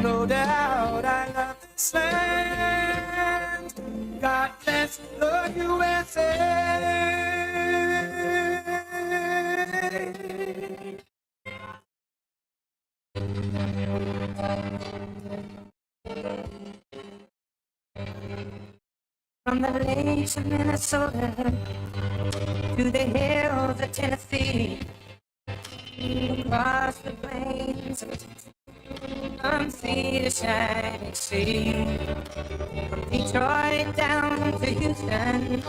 no doubt I love this land. God bless the USA. From the lakes of Minnesota to the hills of Tennessee, across the plains from sea to shining sea, from Detroit down to Houston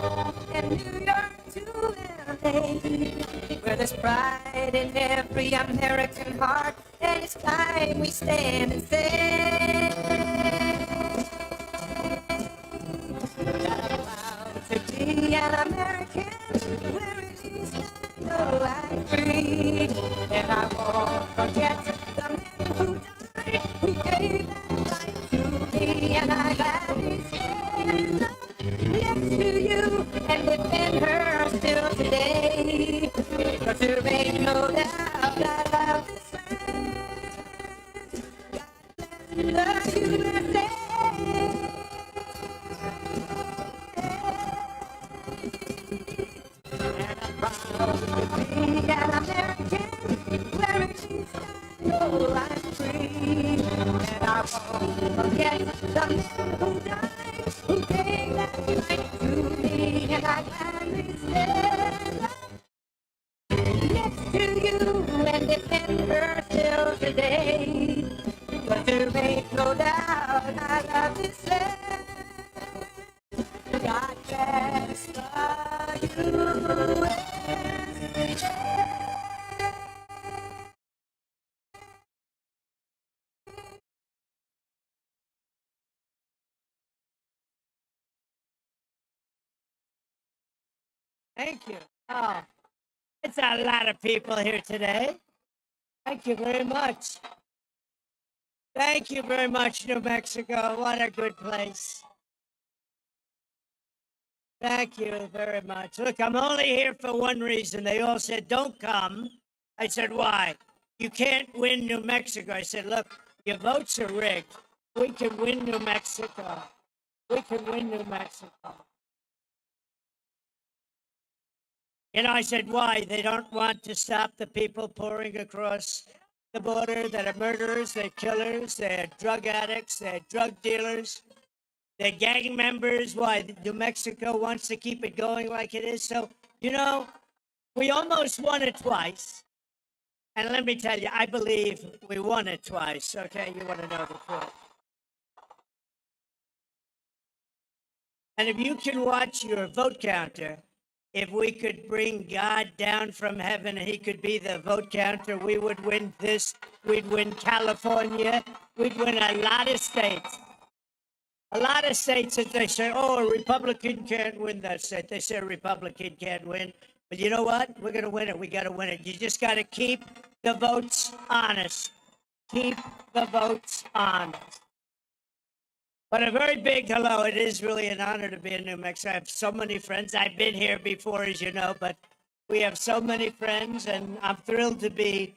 and New York to LA, where there's pride in every American heart, and it's time we stand and say, to be an American, where at least I know I'm free, and I won't forget the men who died, who gave their life to me, and I gladly stand up next to you and defend her still today, 'cause there ain't no doubt I love this land. God bless the USA. Being an American, where at least I know I'm free, and I won't forget the men who died, who gave their life to me, and I gladly stand up next to you and defend her still today, 'cause there ain't no doubt I love this land. God bless the USA. Thank you. Oh, it's a lot of people here today. Thank you very much. Thank you very much, New Mexico. What a good place. Thank you very much. Look, I'm only here for one reason. They all said, don't come. I said, why? You can't win New Mexico. I said, look, your votes are rigged. We can win New Mexico. We can win New Mexico. You know, I said, why? They don't want to stop the people pouring across the border that are murderers, they're killers, they're drug addicts, they're drug dealers, they're gang members. Why? New Mexico wants to keep it going like it is. So, you know, we almost won it twice. And let me tell you, I believe we won it twice. Okay, you want to know the truth. And if you can watch your vote counter, if we could bring God down from heaven and he could be the vote counter, we would win this. We'd win California. We'd win a lot of states. A lot of states that they say, oh, a Republican can't win that state. They say a Republican can't win. But you know what? We're going to win it. We got to win it. You just got to keep the votes honest. Keep the votes honest. But a very big hello. It is really an honor to be in New Mexico. I have so many friends. I've been here before, as you know, but we have so many friends, and I'm thrilled to be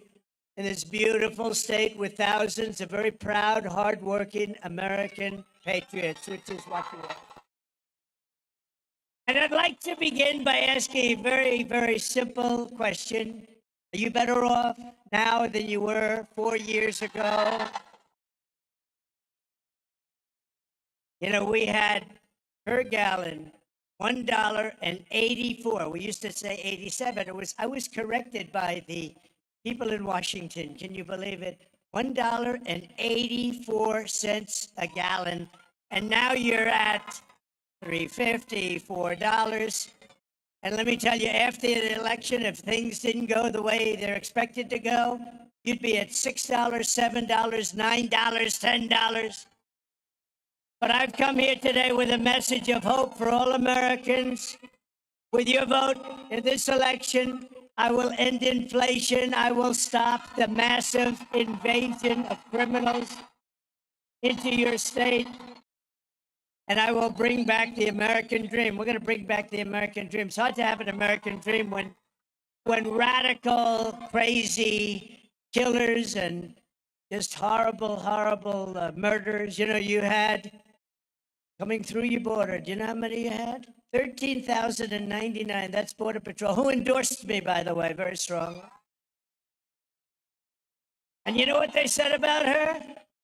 in this beautiful state with thousands of very proud, hardworking American patriots, which is what we are. And I'd like to begin by asking a very, very simple question. Are you better off now than you were 4 years ago? You know, we had per gallon $1.84. We used to say 87. I was corrected by the people in Washington. Can you believe it? $1.84 a gallon. And now you're at $3.50, $4. And let me tell you, after the election, if things didn't go the way they're expected to go, you'd be at $6, $7, $9, $10. But I've come here today with a message of hope for all Americans. With your vote in this election, I will end inflation. I will stop the massive invasion of criminals into your state. And I will bring back the American dream. We're going to bring back the American dream. It's hard to have an American dream when radical, crazy killers and just horrible, horrible murders. You know, you had coming through your border. Do you know how many you had? 13,099. That's Border Patrol, who endorsed me, by the way, very strongly. And you know what they said about her?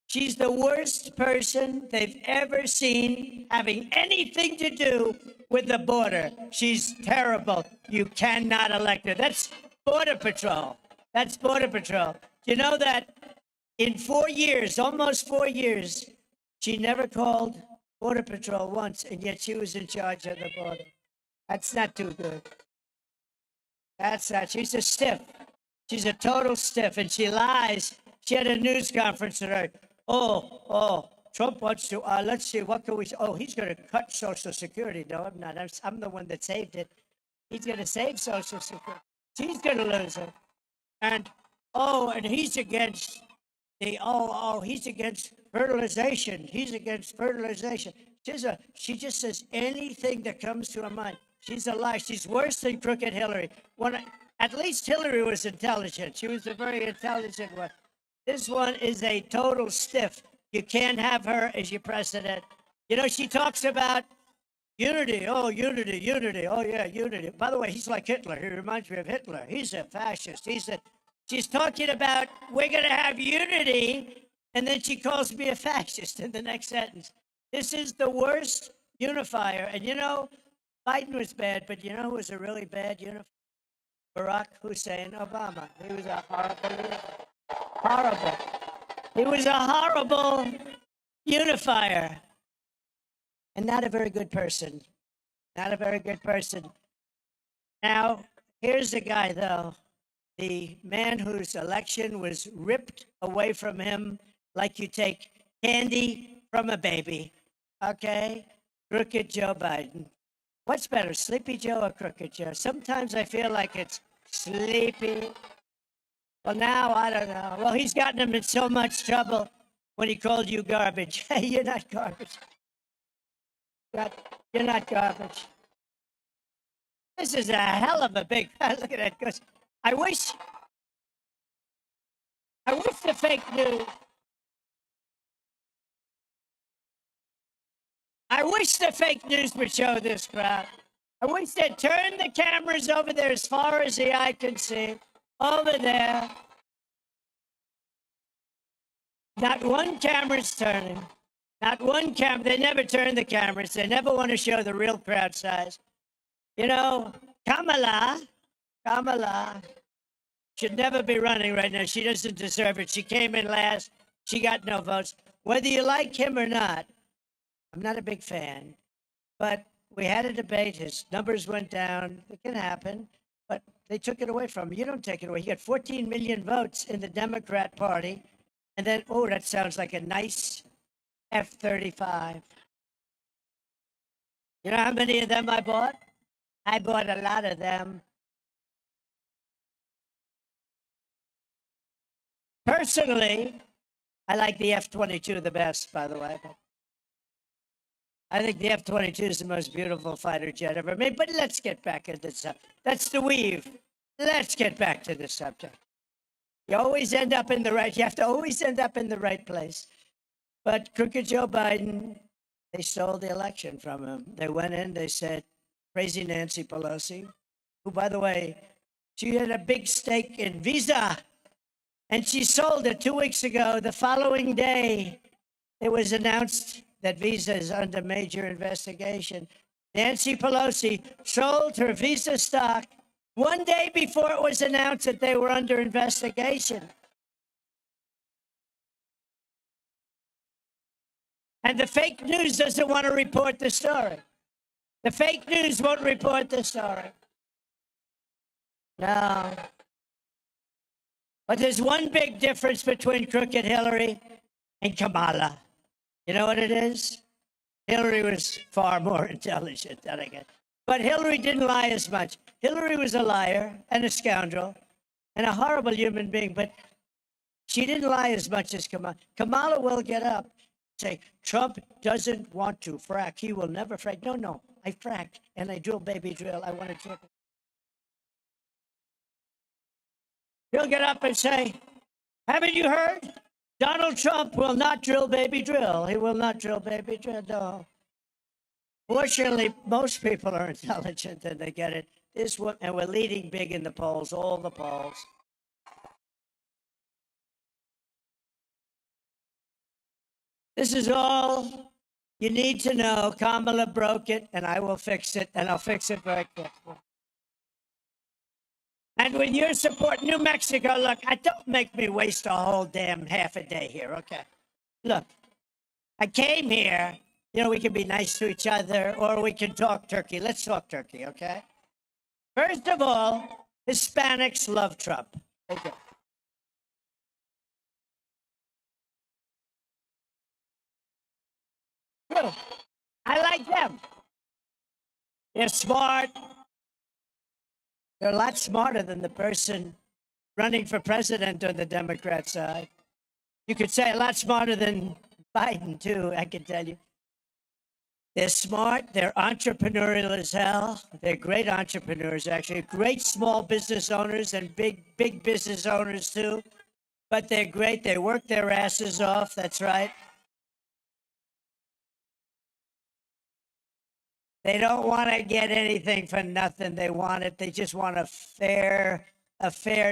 She's the worst person they've ever seen having anything to do with the border. She's terrible. You cannot elect her. That's Border Patrol. That's Border Patrol. You know that in 4 years, almost 4 years, she never called Border Patrol once, and yet she was in charge of the border. That's not too good. That's not. She's a stiff. She's a total stiff, and she lies. She had a news conference today. Trump wants to, let's see, what can we, he's going to cut Social Security. No, I'm not. I'm the one that saved it. He's going to save Social Security. She's going to lose it. And he's against he's against fertilization. He's against fertilization. She just says anything that comes to her mind. She's a lie. She's worse than Crooked Hillary. At least Hillary was intelligent. She was a very intelligent one. This one is a total stiff. You can't have her as your president. You know, she talks about unity. Oh, unity, unity. Oh, yeah, unity. By the way, he's like Hitler. He reminds me of Hitler. He's a fascist. She's talking about we're going to have unity, and then she calls me a fascist in the next sentence. This is the worst unifier. And, you know, Biden was bad, but you know who was a really bad unifier? Barack Hussein Obama. He was a horrible. He was a horrible unifier and not a very good person. Not a very good person. Now, here's a guy, though. The man whose election was ripped away from him like you take candy from a baby. Okay? Crooked Joe Biden. What's better, Sleepy Joe or Crooked Joe? Sometimes I feel like it's Sleepy. Well, now, I don't know. Well, he's gotten him in so much trouble when he called you garbage. Hey, you're not garbage. You're not garbage. This is a hell of a big, look at that. Goes, I wish the fake news. I wish the fake news would show this crowd. I wish they'd turn the cameras over there as far as the eye can see. Over there. Not one camera's turning. Not one camera. They never turn the cameras. They never want to show the real crowd size. You know, Kamala should never be running right now. She doesn't deserve it. She came in last. She got no votes. Whether you like him or not, I'm not a big fan. But we had a debate. His numbers went down. It can happen. But they took it away from him. You don't take it away. He got 14 million votes in the Democrat Party. And then, that sounds like a nice F-35. You know how many of them I bought? I bought a lot of them. Personally, I like the F-22 the best, by the way. I think the F-22 is the most beautiful fighter jet ever made. But let's get back into the subject. That's the weave. Let's get back to the subject. You always end up in the right. You have to always end up in the right place. But Crooked Joe Biden, they stole the election from him. They went in, they said, crazy Nancy Pelosi, who, by the way, she had a big stake in Visa, and she sold it 2 weeks ago. The following day, it was announced that Visa is under major investigation. Nancy Pelosi sold her Visa stock 1 day before it was announced that they were under investigation. And the fake news doesn't want to report the story. The fake news won't report the story. No. But there's one big difference between Crooked Hillary and Kamala. You know what it is? Hillary was far more intelligent than I guess. But Hillary didn't lie as much. Hillary was a liar and a scoundrel and a horrible human being, but she didn't lie as much as Kamala. Kamala will get up and say, Trump doesn't want to frack. He will never frack. No, I fracked and I drill, baby, drill. I want to drill. He'll get up and say, haven't you heard? Donald Trump will not drill, baby, drill. He will not drill, baby, drill. No. Fortunately, most people are intelligent and they get it. This one, and we're leading big in the polls, all the polls. This is all you need to know. Kamala broke it, and I will fix it, and I'll fix it very quickly. And when you support New Mexico, look, don't make me waste a whole damn half a day here, okay? Look, I came here, we can be nice to each other, or we can talk turkey. Let's talk turkey, okay? First of all, Hispanics love Trump. Okay. True. I like them. They're smart. They're a lot smarter than the person running for president on the Democrat side. You could say a lot smarter than Biden, too, I can tell you. They're smart. They're entrepreneurial as hell. They're great entrepreneurs, actually. Great small business owners and big business owners, too. But they're great. They work their asses off. That's right. They don't want to get anything for nothing. They want it. They just want a fair,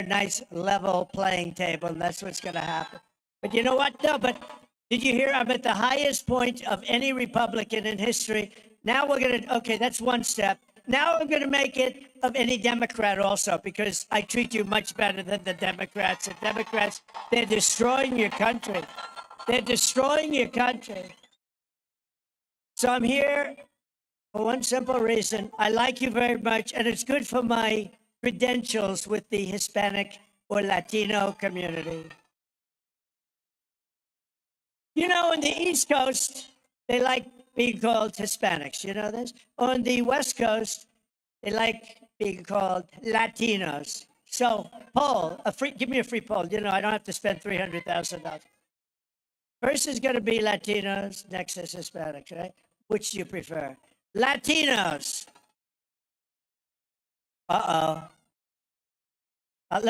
nice, level playing table. And that's what's going to happen. But you know what? No, but did you hear? I'm at the highest point of any Republican in history. Now we're going to, okay, that's one step. Now I'm going to make it of any Democrat also, because I treat you much better than the Democrats. The Democrats, they're destroying your country. They're destroying your country. So I'm here for one simple reason. I like you very much, and it's good for my credentials with the Hispanic or Latino community. On the East Coast, they like being called Hispanics. You know this? On the West Coast, they like being called Latinos. So, poll, give me a free poll. I don't have to spend $300,000. First is going to be Latinos, next is Hispanics, right? Which do you prefer? Latinos. Let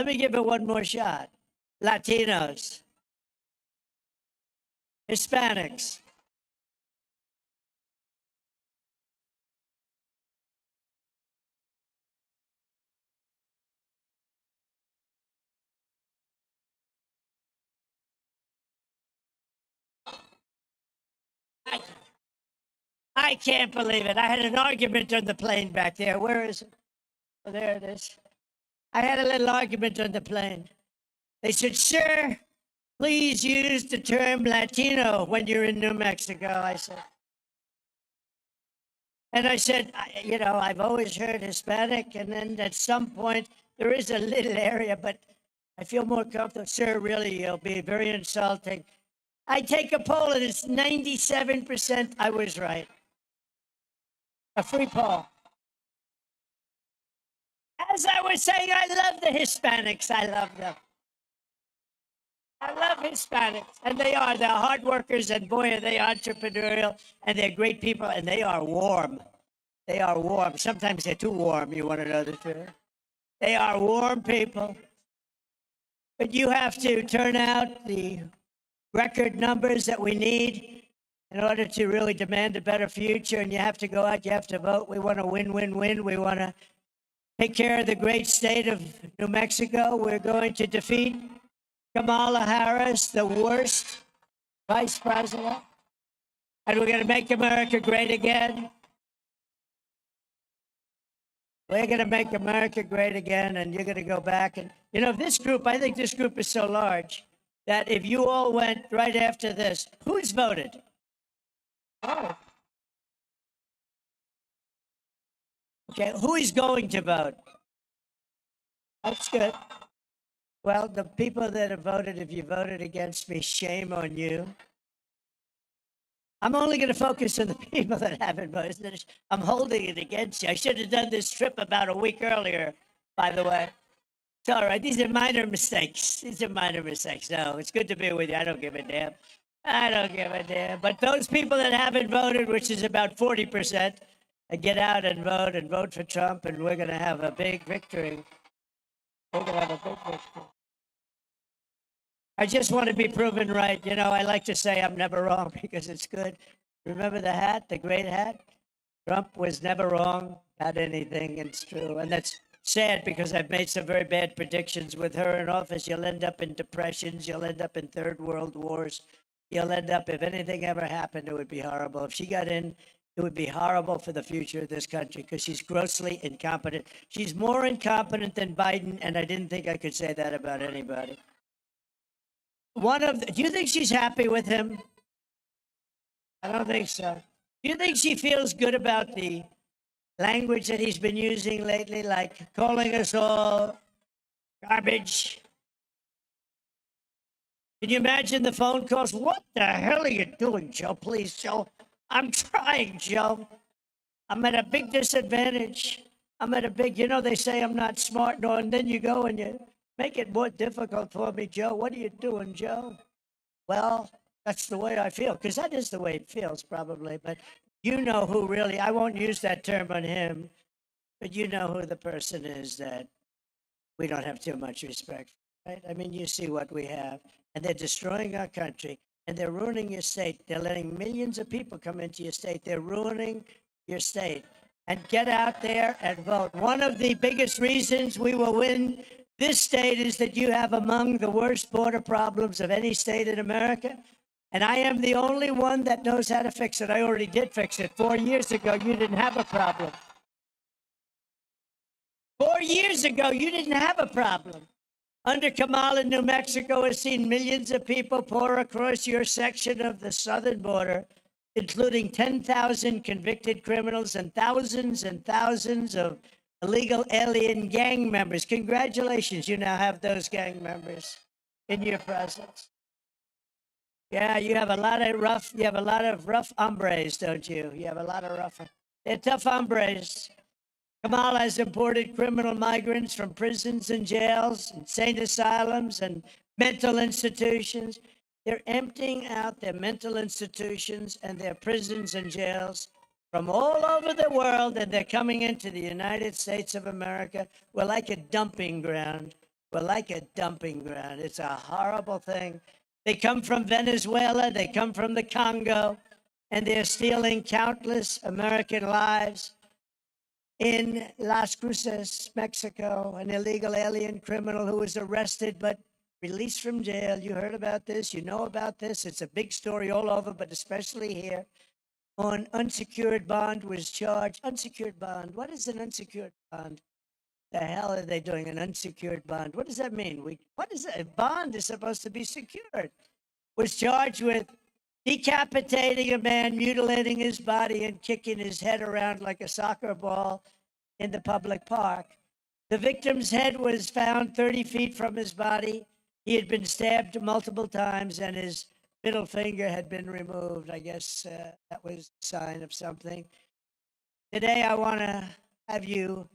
me give it one more shot. Latinos. Hispanics. I can't believe it. I had an argument on the plane back there. Where is it? Oh, there it is. I had a little argument on the plane. They said, sir, please use the term Latino when you're in New Mexico, I said. And I said, I've always heard Hispanic, and then at some point, there is a little area, but I feel more comfortable. Sir, really, you'll be very insulting. I take a poll, and it's 97% I was right. A free poll. As I was saying, I love the Hispanics. I love them. I love Hispanics, and they're hard workers, and boy, are they entrepreneurial, and they're great people, and they are warm. They are warm. Sometimes they're too warm, you want to know the truth. They are warm people. But you have to turn out the record numbers that we need in order to really demand a better future, and you have to go out, you have to vote. We want to win. We want to take care of the great state of New Mexico. We're going to defeat Kamala Harris, the worst vice president, and we're going to make America great again. We're going to make America great again, and you're going to go back. And, this group, I think this group is so large that if you all went right after this, who's voted? Oh. Okay, who is going to vote? That's good. Well, the people that have voted, if you voted against me, shame on you. I'm only going to focus on the people that haven't voted. I'm holding it against you. I should have done this trip about a week earlier, by the way. It's all right. These are minor mistakes. No, it's good to be with you. I don't give a damn. But those people that haven't voted, which is about 40%, get out and vote for Trump, and we're going to have a big victory. We're going to have a big victory. I just want to be proven right. You know, I like to say I'm never wrong because it's good. Remember the hat, the great hat? Trump was never wrong about anything. It's true. And that's sad because I've made some very bad predictions with her in office. You'll end up in depressions. You'll end up in third world wars. You'll end up, if anything ever happened, it would be horrible. If she got in, it would be horrible for the future of this country because she's grossly incompetent. She's more incompetent than Biden, and I didn't think I could say that about anybody. Do you think she's happy with him? I don't think so. Do you think she feels good about the language that he's been using lately, like calling us all garbage? Can you imagine the phone calls? What the hell are you doing, Joe? Please, Joe. I'm trying, Joe. I'm at a big disadvantage. They say I'm not smart, no, and then you go and you make it more difficult for me, Joe. What are you doing, Joe? Well, that's the way I feel, because that is the way it feels, probably. But you know who really, I won't use that term on him, but you know who the person is that we don't have too much respect for, right? I mean, you see what we have, and they're destroying our country, and they're ruining your state. They're letting millions of people come into your state. They're ruining your state. And get out there and vote. One of the biggest reasons we will win this state is that you have among the worst border problems of any state in America. And I am the only one that knows how to fix it. I already did fix it. 4 years ago, you didn't have a problem. 4 years ago, you didn't have a problem. Under Kamala, New Mexico has seen millions of people pour across your section of the southern border, including 10,000 convicted criminals and thousands of illegal alien gang members. Congratulations, you now have those gang members in your presence. Yeah, you have a lot of rough hombres, don't you? You have a lot of rough, they're tough hombres. Kamala has imported criminal migrants from prisons and jails, insane asylums, and mental institutions. They're emptying out their mental institutions and their prisons and jails from all over the world, and they're coming into the United States of America. We're like a dumping ground. It's a horrible thing. They come from Venezuela, they come from the Congo, and they're stealing countless American lives. In Las Cruces, Mexico, an illegal alien criminal who was arrested but released from jail. You heard about this, you know about this. It's a big story all over, but especially here. On unsecured bond was charged. Unsecured bond, what is an unsecured bond? The hell are they doing, an unsecured bond? What does that mean? What is it? A bond is supposed to be secured. Was charged with decapitating a man, mutilating his body, and kicking his head around like a soccer ball in the public park. The victim's head was found 30 feet from his body. He had been stabbed multiple times, and his middle finger had been removed. I guess that was a sign of something. Today, I want to have you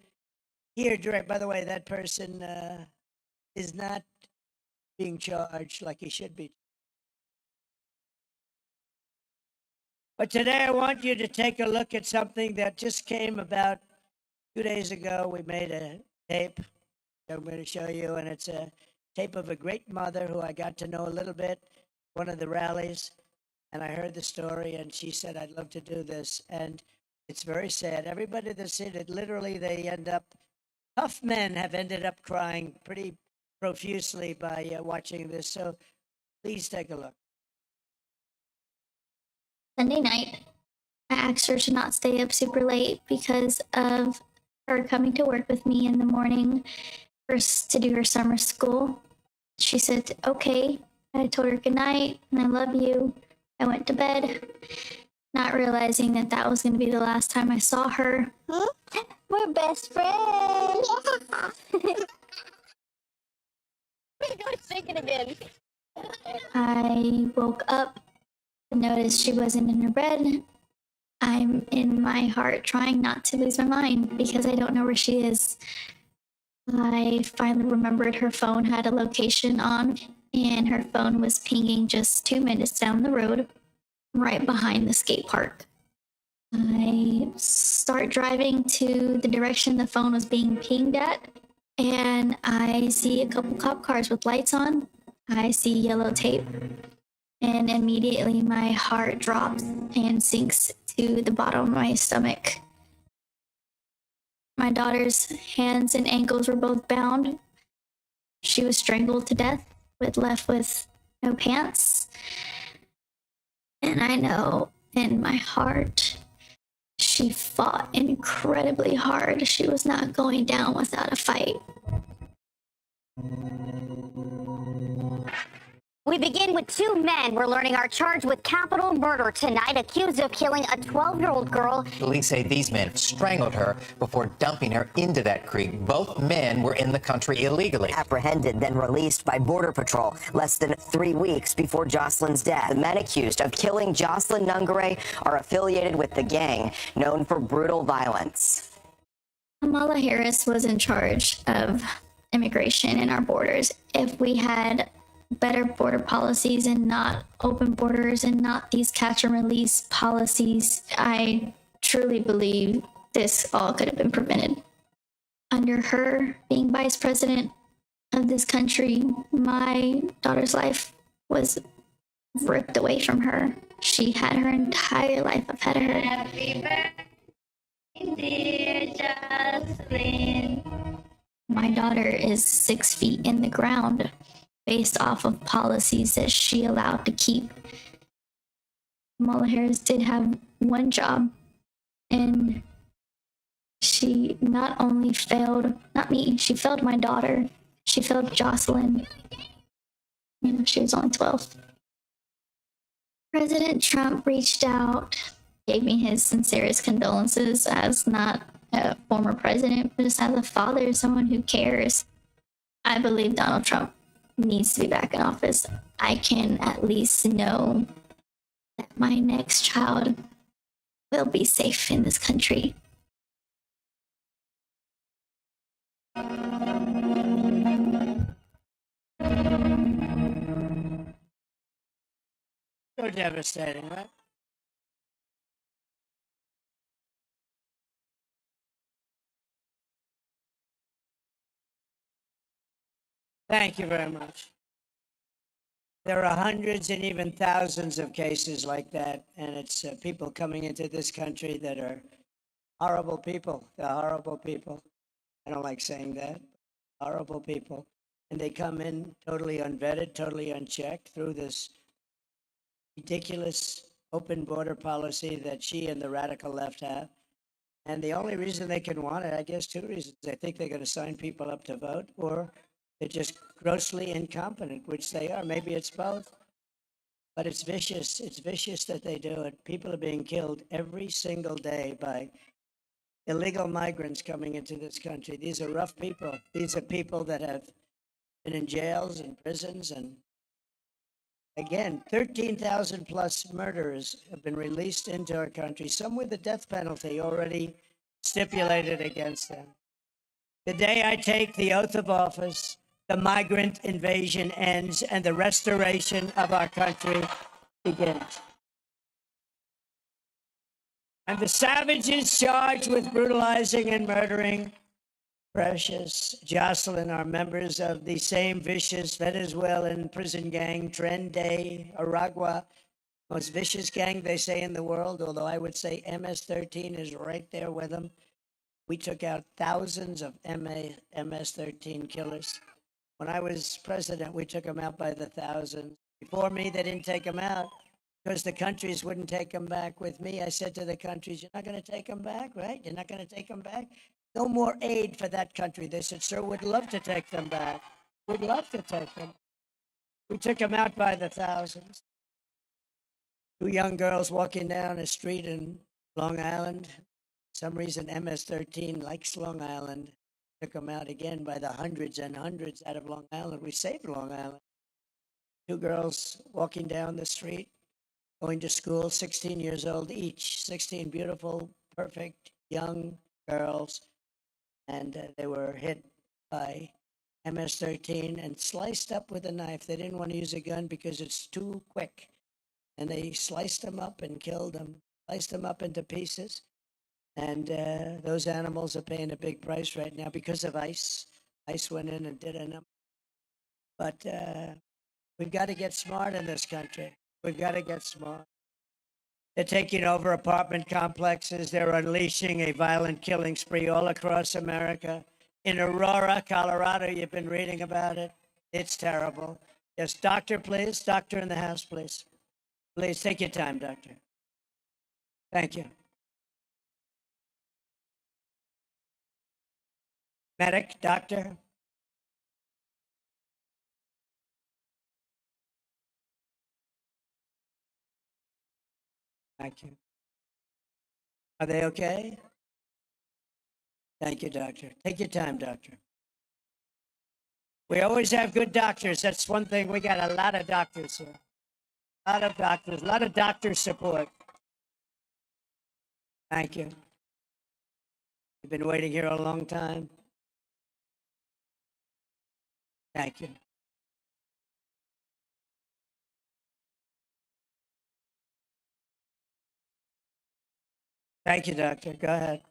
hear direct. By the way, that person is not being charged like he should be. But today I want you to take a look at something that just came about 2 days ago. We made a tape I'm going to show you, and it's a tape of a great mother who I got to know a little bit, one of the rallies, and I heard the story, and she said, I'd love to do this. And it's very sad. Everybody that's seen it, literally, tough men have ended up crying pretty profusely by watching this. So please take a look. Sunday night, I asked her to not stay up super late because of her coming to work with me in the morning first to do her summer school. She said, okay. I told her good night and I love you. I went to bed, not realizing that that was going to be the last time I saw her. We're best friends. We're going to sing it again. I woke up and noticed she wasn't in her bed. I'm in my heart trying not to lose my mind because I don't know where she is. I finally remembered her phone had a location on, and her phone was pinging just 2 minutes down the road, right behind the skate park. I start driving to the direction the phone was being pinged at, and I see a couple cop cars with lights on. I see yellow tape, and immediately my heart drops and sinks to the bottom of my stomach. My daughter's hands and ankles were both bound. She was strangled to death, left with no pants. And I know in my heart, she fought incredibly hard. She was not going down without a fight. We begin with two men we're learning are charged with capital murder tonight, accused of killing a 12-year-old girl. Police say these men strangled her before dumping her into that creek. Both men were in the country illegally. Apprehended, then released by Border Patrol less than 3 weeks before Jocelyn's death. The men accused of killing Jocelyn Nungare are affiliated with the gang known for brutal violence. Kamala Harris was in charge of immigration in our borders. If we had better border policies and not open borders and not these catch and release policies, I truly believe this all could have been prevented. Under her being vice president of this country, my daughter's life was ripped away from her. She had her entire life ahead of her. Happy birthday, dear Jocelyn. My daughter is 6 feet in the ground based off of policies that she allowed to keep. Kamala Harris did have one job, and she not only failed, not me, she failed my daughter. She failed Jocelyn. You know, she was only 12. President Trump reached out, gave me his sincerest condolences as not a former president, but just as a father, someone who cares. I believe Donald Trump needs to be back in office. I can at least know that my next child will be safe in this country. So devastating, right? Thank you very much. There are hundreds and even thousands of cases like that, and it's people coming into this country that are horrible people. They're horrible people. I don't like saying that. Horrible people. And they come in totally unvetted, totally unchecked through this ridiculous open border policy that she and the radical left have. And the only reason they can want it, I guess, two reasons. They think they're going to sign people up to vote, or they're just grossly incompetent, which they are. Maybe it's both. But it's vicious. It's vicious that they do it. People are being killed every single day by illegal migrants coming into this country. These are rough people. These are people that have been in jails and prisons. And again, 13,000 plus murderers have been released into our country, some with the death penalty already stipulated against them. The day I take the oath of office, the migrant invasion ends and the restoration of our country begins. And the savages charged with brutalizing and murdering Precious Jocelyn are members of the same vicious Venezuelan prison gang, Tren de Aragua, most vicious gang they say in the world, although I would say MS-13 is right there with them. We took out thousands of MS-13 killers. When I was president, we took them out by the thousands. Before me, they didn't take them out because the countries wouldn't take them back with me. I said to the countries, you're not going to take them back, right? You're not going to take them back? No more aid for that country. They said, sir, we'd love to take them back. We'd love to take them. We took them out by the thousands. Two young girls walking down a street in Long Island. For some reason, MS-13 likes Long Island. Took them out again by the hundreds and hundreds out of Long Island. We saved Long Island. Two girls walking down the street, going to school, 16 years old each. 16 beautiful, perfect, young girls. And they were hit by MS-13 and sliced up with a knife. They didn't want to use a gun because it's too quick. And they sliced them up and killed them, sliced them up into pieces. And those animals are paying a big price right now because of ICE. ICE went in and did a number. But We've got to get smart in this country. We've got to get smart. They're taking over apartment complexes. They're unleashing a violent killing spree all across America. In Aurora, Colorado, you've been reading about it. It's terrible. Yes, doctor, please. Doctor in the house, please. Please take your time, doctor. Thank you. Medic, doctor. Thank you. Are they okay? Thank you, doctor. Take your time, doctor. We always have good doctors. That's one thing. We got a lot of doctors here. A lot of doctors, a lot of doctor support. Thank you. You've been waiting here a long time. Thank you. Thank you, doctor. Go ahead.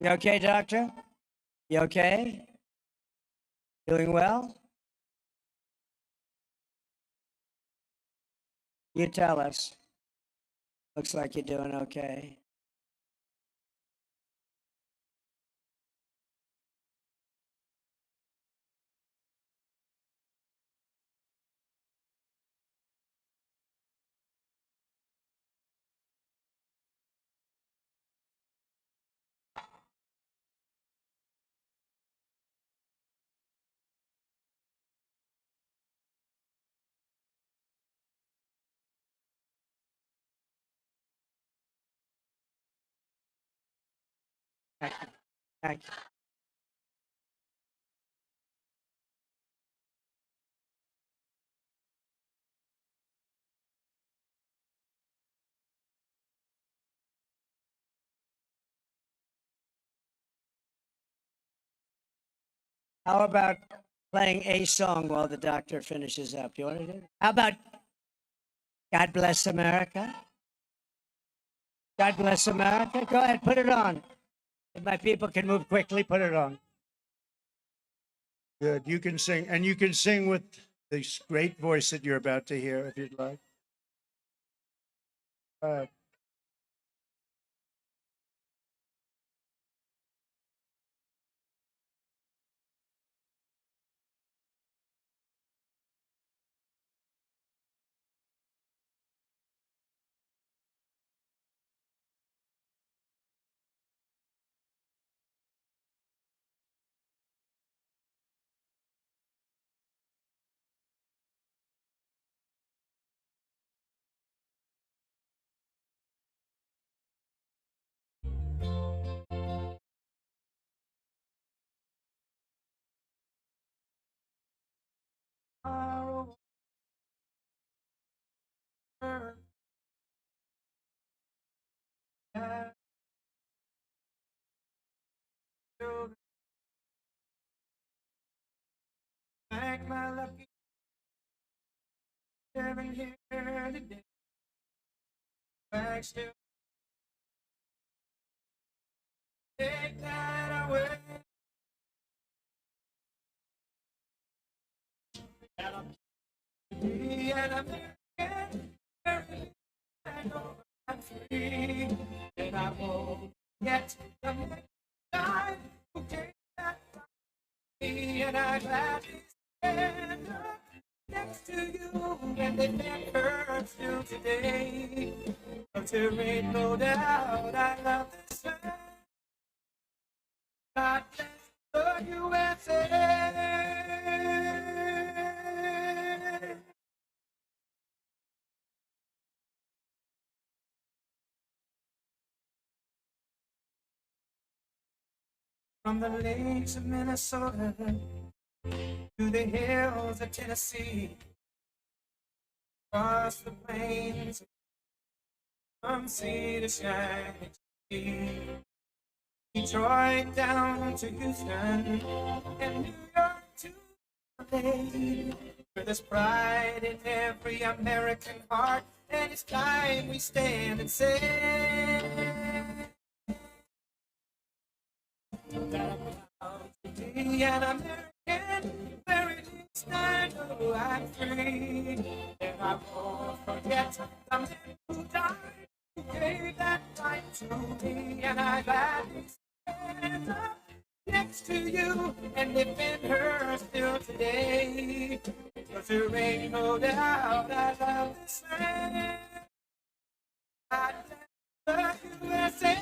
You okay, doctor? You okay? Doing well? You tell us. Looks like you're doing okay. Thank you. Thank you. How about playing a song while the doctor finishes up? You want to do it? How about God Bless America? God Bless America? Go ahead, put it on. If my people can move quickly, put it on. Good. You can sing, and you can sing with this great voice that you're about to hear if you'd like. All right. Thank my lucky living here today. Still take that away. Be an American, I know I'm free, and I won't get the next time who take that from me, and I'm glad to stand up next to you, and it never till today. But there ain't no doubt I love this land. God bless the USA. From the lakes of Minnesota to the hills of Tennessee, across the plains from sea to shining sea, Detroit down to Houston and New York to LA, where there's pride in every American heart, and it's time we stand and say that I'm proud to be an American, where at least I know I'm free, and I won't forget the men who died, who gave that right to me, and I gladly stand up next to you and defend her still today, 'cause there ain't no doubt I love this land. I love the USA.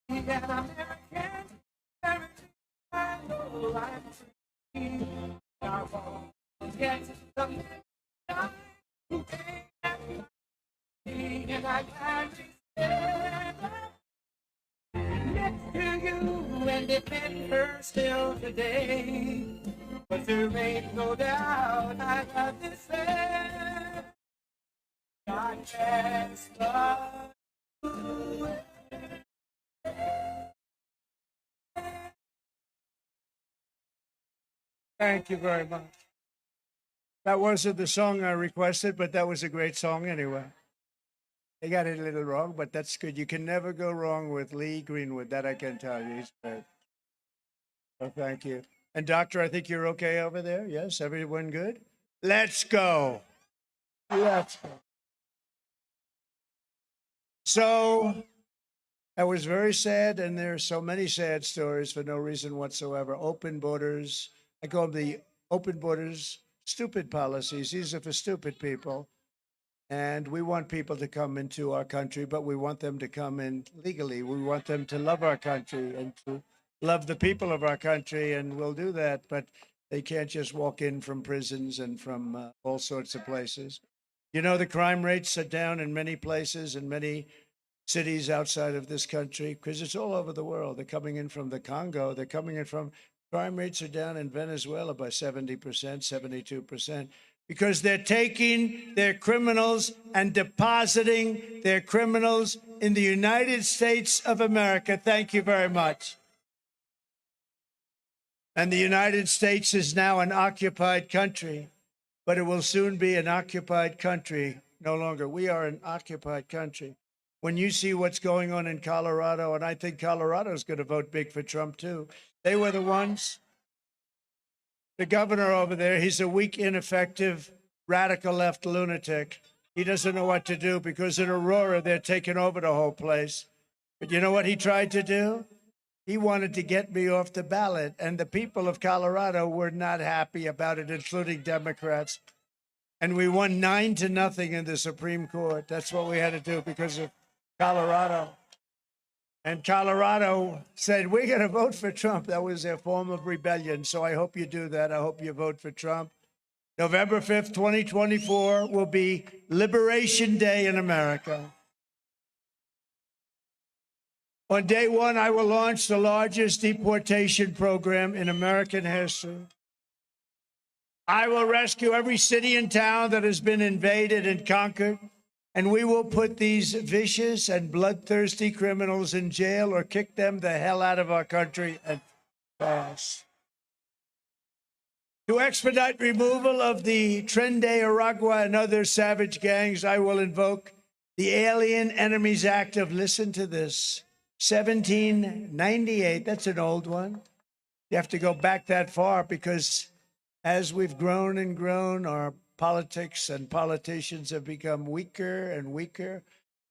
An American, American, I know I'm free. I won't forget the men who gave that right to me, and I gladly stand up next to you and defend her still today. But there ain't no doubt I love this land. God has loved you. Thank you very much. That wasn't the song I requested, but that was a great song anyway. They got it a little wrong, but that's good. You can never go wrong with Lee Greenwood. That I can tell you. He's great. Oh, thank you. And Doctor, I think you're okay over there? Yes? Everyone good? Let's go. Let's go. So that was very sad, and there are so many sad stories for no reason whatsoever. Open borders. I call them the open borders stupid policies. These are for stupid people. And we want people to come into our country, but we want them to come in legally. We want them to love our country and to love the people of our country, and we'll do that. But they can't just walk in from prisons and from all sorts of places. You know, the crime rates are down in many places, in many cities outside of this country, because it's all over the world. They're coming in from the Congo. They're coming in from, crime rates are down in Venezuela by 70%, 72%. Because they're taking their criminals and depositing their criminals in the United States of America. Thank you very much. And the United States is now an occupied country, but it will soon be an occupied country no longer. We are an occupied country. When you see what's going on in Colorado, and I think Colorado is going to vote big for Trump too. They were the ones. The governor over there, he's a weak, ineffective, radical left lunatic. He doesn't know what to do because in Aurora, they're taking over the whole place. But you know what he tried to do? He wanted to get me off the ballot, and the people of Colorado were not happy about it, including Democrats. And we won 9-0 in the Supreme Court. That's what we had to do because of Colorado. And Colorado said, we're going to vote for Trump. That was their form of rebellion. So I hope you do that. I hope you vote for Trump. November 5th, 2024 will be Liberation Day in America. On day one, I will launch the largest deportation program in American history. I will rescue every city and town that has been invaded and conquered. And we will put these vicious and bloodthirsty criminals in jail or kick them the hell out of our country and fast. To expedite removal of the Tren de Aragua and other savage gangs, I will invoke the Alien Enemies Act of, listen to this, 1798. That's an old one. You have to go back that far because as we've grown and grown, our politics and politicians have become weaker and weaker.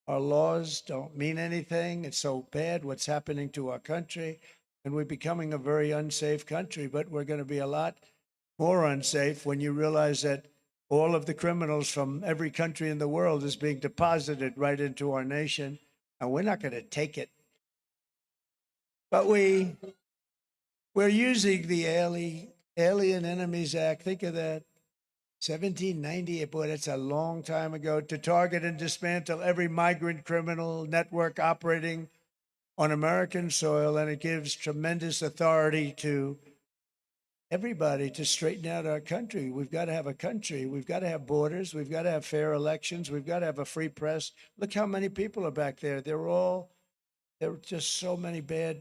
Our laws don't mean anything. It's so bad what's happening to our country. And we're becoming a very unsafe country, but we're going to be a lot more unsafe when you realize that all of the criminals from every country in the world is being deposited right into our nation. And we're not going to take it. But we're using the Alien Enemies Act. Think of that. 1798, boy, that's a long time ago, to target and dismantle every migrant criminal network operating on American soil. And it gives tremendous authority to everybody to straighten out our country. We've got to have a country. We've got to have borders. We've got to have fair elections. We've got to have a free press. Look how many people are back there. They're just so many bad.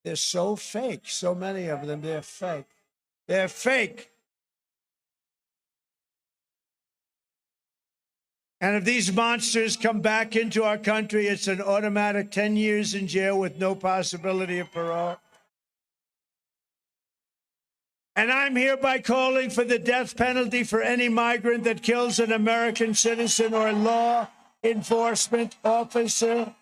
They're so fake. So many of them, they're fake. They're fake. And if these monsters come back into our country, it's an automatic 10 years in jail with no possibility of parole. And I'm hereby calling for the death penalty for any migrant that kills an American citizen or law enforcement officer.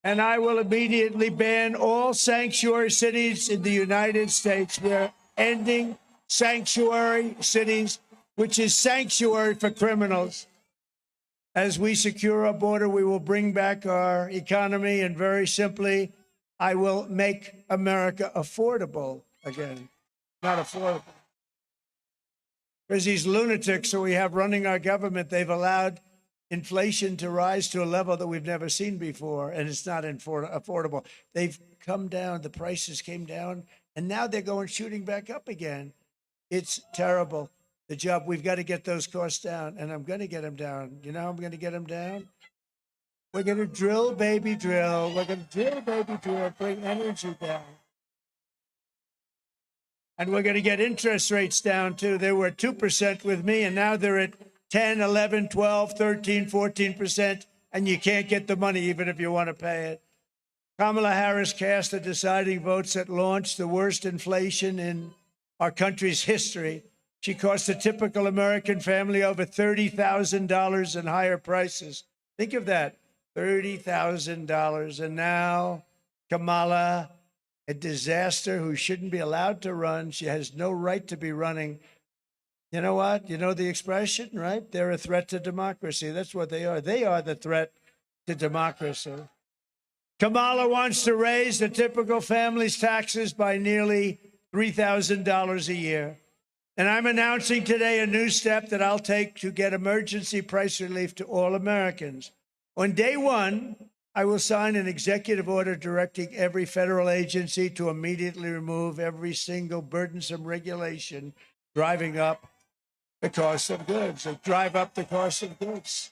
And I will immediately ban all sanctuary cities in the United States. We're ending sanctuary cities, which is sanctuary for criminals. As we secure our border, we will bring back our economy, and very simply, I will make America affordable again. Not affordable. There's these lunatics that we have running our government. They've allowed inflation to rise to a level that we've never seen before, and it's not affordable. They've come down, the prices came down, and now they're going shooting back up again. It's terrible. The job, we've got to get those costs down, and I'm going to get them down. You know how I'm going to get them down? We're going to drill, baby, drill. We're going to drill, baby, drill, bring energy down. And we're going to get interest rates down, too. They were at 2% with me, and now they're at 10, 11, 12, 13, 14%, and you can't get the money even if you want to pay it. Kamala Harris cast the deciding votes that launched the worst inflation in our country's history. She cost a typical American family over $30,000 in higher prices. Think of that, $30,000. And now Kamala, a disaster who shouldn't be allowed to run. She has no right to be running. You know what? You know the expression, right? They're a threat to democracy. That's what they are. They are the threat to democracy. Kamala wants to raise the typical family's taxes by nearly $3,000 a year. And I'm announcing today a new step that I'll take to get emergency price relief to all Americans. On day one, I will sign an executive order directing every federal agency to immediately remove every single burdensome regulation driving up the cost of goods, or drive up the cost of goods.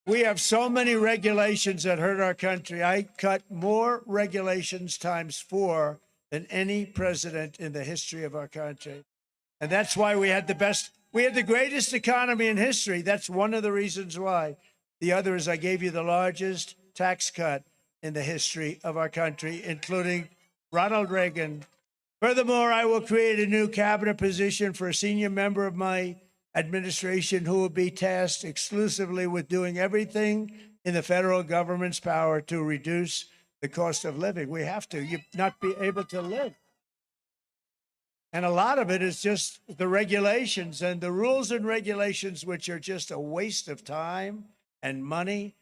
We have so many regulations that hurt our country. I cut more regulations times 4 than any president in the history of our country. And that's why we had the greatest economy in history. That's one of the reasons why. The other is I gave you the largest tax cut in the history of our country, including Ronald Reagan. Furthermore, I will create a new cabinet position for a senior member of my administration who will be tasked exclusively with doing everything in the federal government's power to reduce the cost of living. We have to. You not be able to live. And a lot of it is just the regulations and the rules and regulations, which are just a waste of time and money.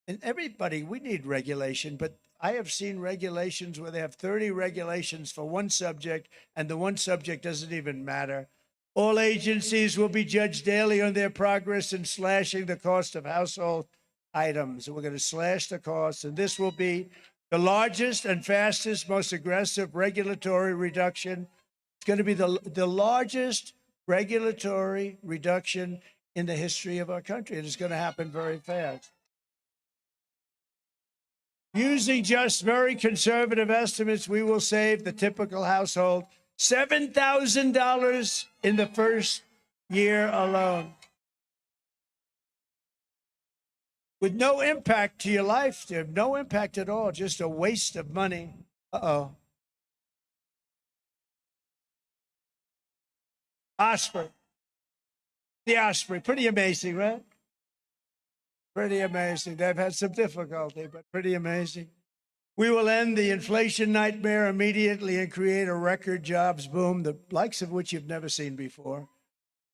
And everybody, we need regulation, but I have seen regulations where they have 30 regulations for one subject, and the one subject doesn't even matter. All agencies will be judged daily on their progress in slashing the cost of household items. We're going to slash the costs, and this will be the largest and fastest, most aggressive regulatory reduction. It's going to be the largest regulatory reduction in the history of our country, and it's going to happen very fast. Using just very conservative estimates, we will save the typical household $7,000 in the first year alone, with no impact to your life, no impact at all, just a waste of money. Uh-oh. Osprey. The Osprey. Pretty amazing, right? Pretty amazing. They've had some difficulty, but pretty amazing. We will end the inflation nightmare immediately and create a record jobs boom, the likes of which you've never seen before.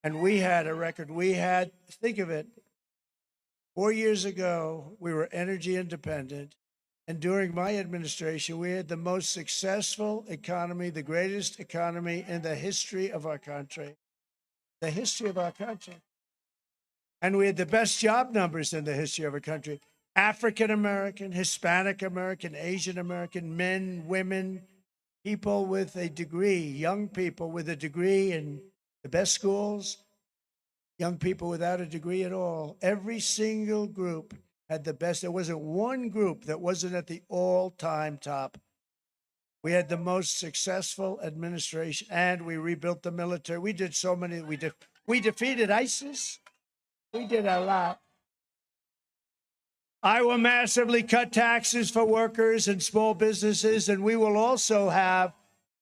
And we had a record. Think of it, 4 years ago, we were energy independent. And during my administration, we had the most successful economy, the greatest economy in the history of our country. the history of our country. And we had the best job numbers in the history of our country. African American, Hispanic American, Asian American, men, women, people with a degree, young people with a degree in the best schools, young people without a degree at all. Every single group had the best. There wasn't one group that wasn't at the all-time top. We had the most successful administration, and we rebuilt the military. We did so many. We defeated ISIS. We did a lot. I will massively cut taxes for workers and small businesses, and we will also have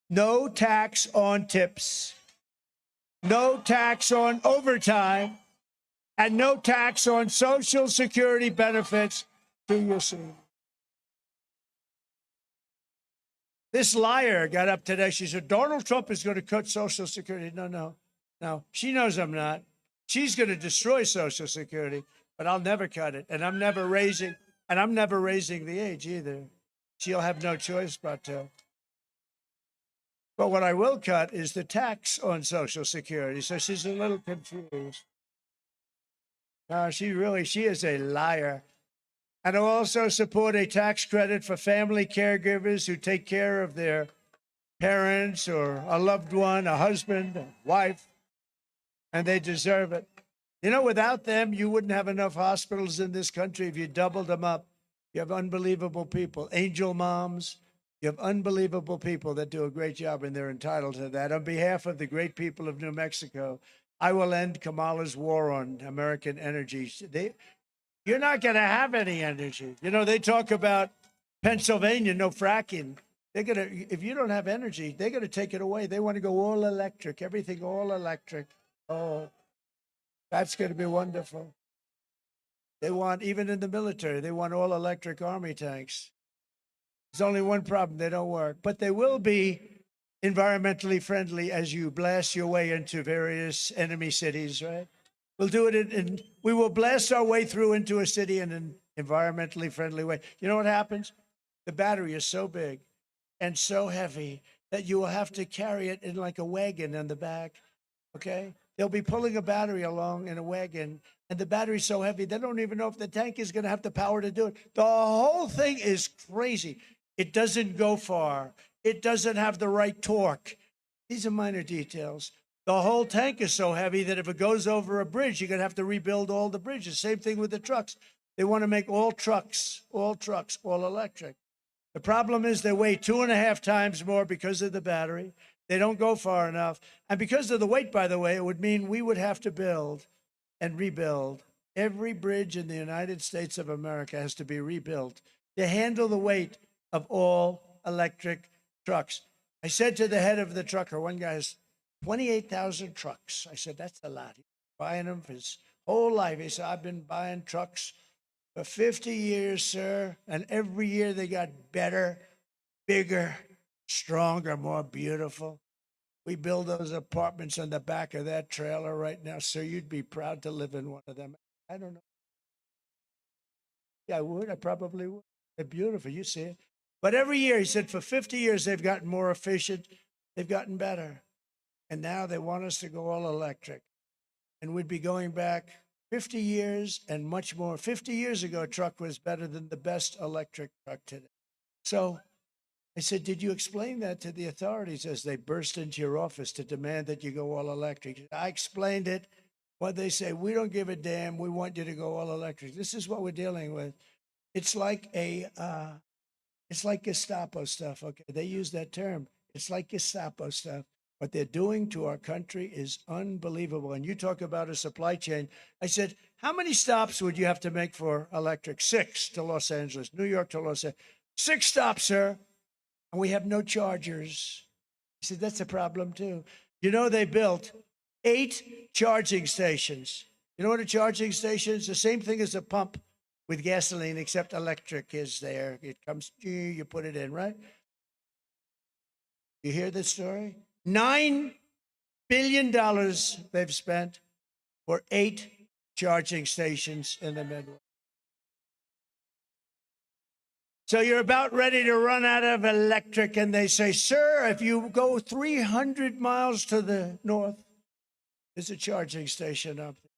no tax on tips, no tax on overtime, and no tax on Social Security benefits to your seniors. This liar got up today. She said, Donald Trump is going to cut Social Security. No. She knows I'm not. She's going to destroy Social Security, but I'll never cut it. And I'm never raising the age either. She'll have no choice but to. But what I will cut is the tax on Social Security. So she's a little confused. No, she is a liar. And I'll also support a tax credit for family caregivers who take care of their parents or a loved one, a husband, a wife, and they deserve it. You know, without them, you wouldn't have enough hospitals in this country if you doubled them up. You have unbelievable people, angel moms. You have unbelievable people that do a great job, and they're entitled to that. On behalf of the great people of New Mexico, I will end Kamala's war on American energy. You're not going to have any energy. You know, they talk about Pennsylvania, no fracking. If you don't have energy, they're going to take it away. They want to go all electric, everything all electric. Oh, that's going to be wonderful. They want, even in the military, they want all electric army tanks. There's only one problem, they don't work. But they will be environmentally friendly as you blast your way into various enemy cities, right? We'll do it we will blast our way through into a city in an environmentally friendly way. You know what happens? The battery is so big and so heavy that you will have to carry it in like a wagon on the back, okay? They'll be pulling a battery along in a wagon, and the battery's so heavy, they don't even know if the tank is going to have the power to do it. The whole thing is crazy. It doesn't go far. It doesn't have the right torque. These are minor details. The whole tank is so heavy that if it goes over a bridge, you're going to have to rebuild all the bridges. Same thing with the trucks. They want to make all trucks, all electric. The problem is they weigh 2.5 times more because of the battery. They don't go far enough. And because of the weight, by the way, it would mean we would have to build and rebuild. Every bridge in the United States of America has to be rebuilt to handle the weight of all electric trucks. I said to the head of the trucker, one guy has 28,000 trucks. I said, that's a lot. He's buying them for his whole life. He said, I've been buying trucks for 50 years, sir. And every year they got better, bigger, stronger, more beautiful. We build those apartments on the back of that trailer right now, sir. You'd be proud to live in one of them. I don't know. Yeah, I would. I probably would. They're beautiful. You see it. But every year, he said, for 50 years, they've gotten more efficient. They've gotten better. And now they want us to go all electric. And we'd be going back 50 years and much more. 50 years ago, a truck was better than the best electric truck today. So I said, did you explain that to the authorities as they burst into your office to demand that you go all electric? I explained it. What they say, we don't give a damn. We want you to go all electric. This is what we're dealing with. It's like Gestapo stuff. Okay, they use that term. It's like Gestapo stuff. What they're doing to our country is unbelievable. And you talk about a supply chain. I said, how many stops would you have to make for electric? 6 to Los Angeles, New York to Los Angeles. 6 stops, sir. And we have no chargers. I said, that's a problem too. You know, they built 8 charging stations. You know what a charging station is? The same thing as a pump with gasoline, except electric is there. It comes, you put it in, right? You hear this story? $9 billion they've spent for 8 charging stations in the Midwest. So you're about ready to run out of electric, and they say, sir, if you go 300 miles to the north, There's a charging station up there.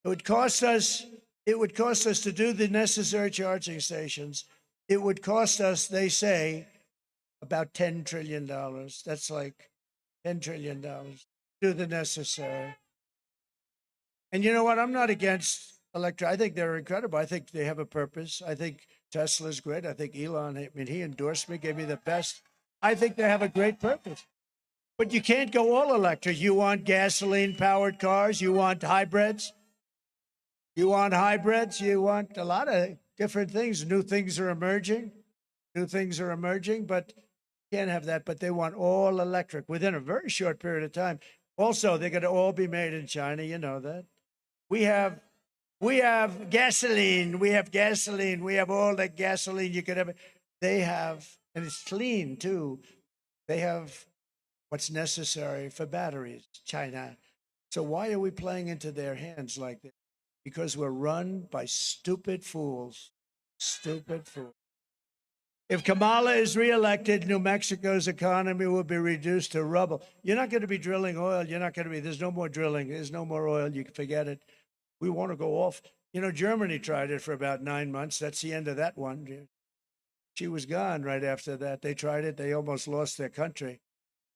It would cost us to do the necessary charging stations. It would cost us, they say, about $10 trillion. That's like $10 trillion. Do the necessary. And you know what? I'm not against electric. I think they're incredible. I think they have a purpose. I think Tesla's great. I think Elon, I mean, he endorsed me, gave me the best. I think they have a great purpose. But you can't go all electric. You want gasoline-powered cars. You want hybrids. You want hybrids. You want a lot of different things. New things are emerging. But you can't have that. But they want all electric within a very short period of time. Also, they're going to all be made in China. You know that. We have gasoline. We have all the gasoline you could ever. They have, and it's clean too. They have what's necessary for batteries, China. So why are we playing into their hands like this? Because we're run by stupid fools. If Kamala is reelected, New Mexico's economy will be reduced to rubble. You're not going to be drilling oil. There's no more drilling. There's no more oil. You can forget it. We want to go off. You know, Germany tried it for about 9 months. That's the end of that one. She was gone right after that. They tried it. They almost lost their country.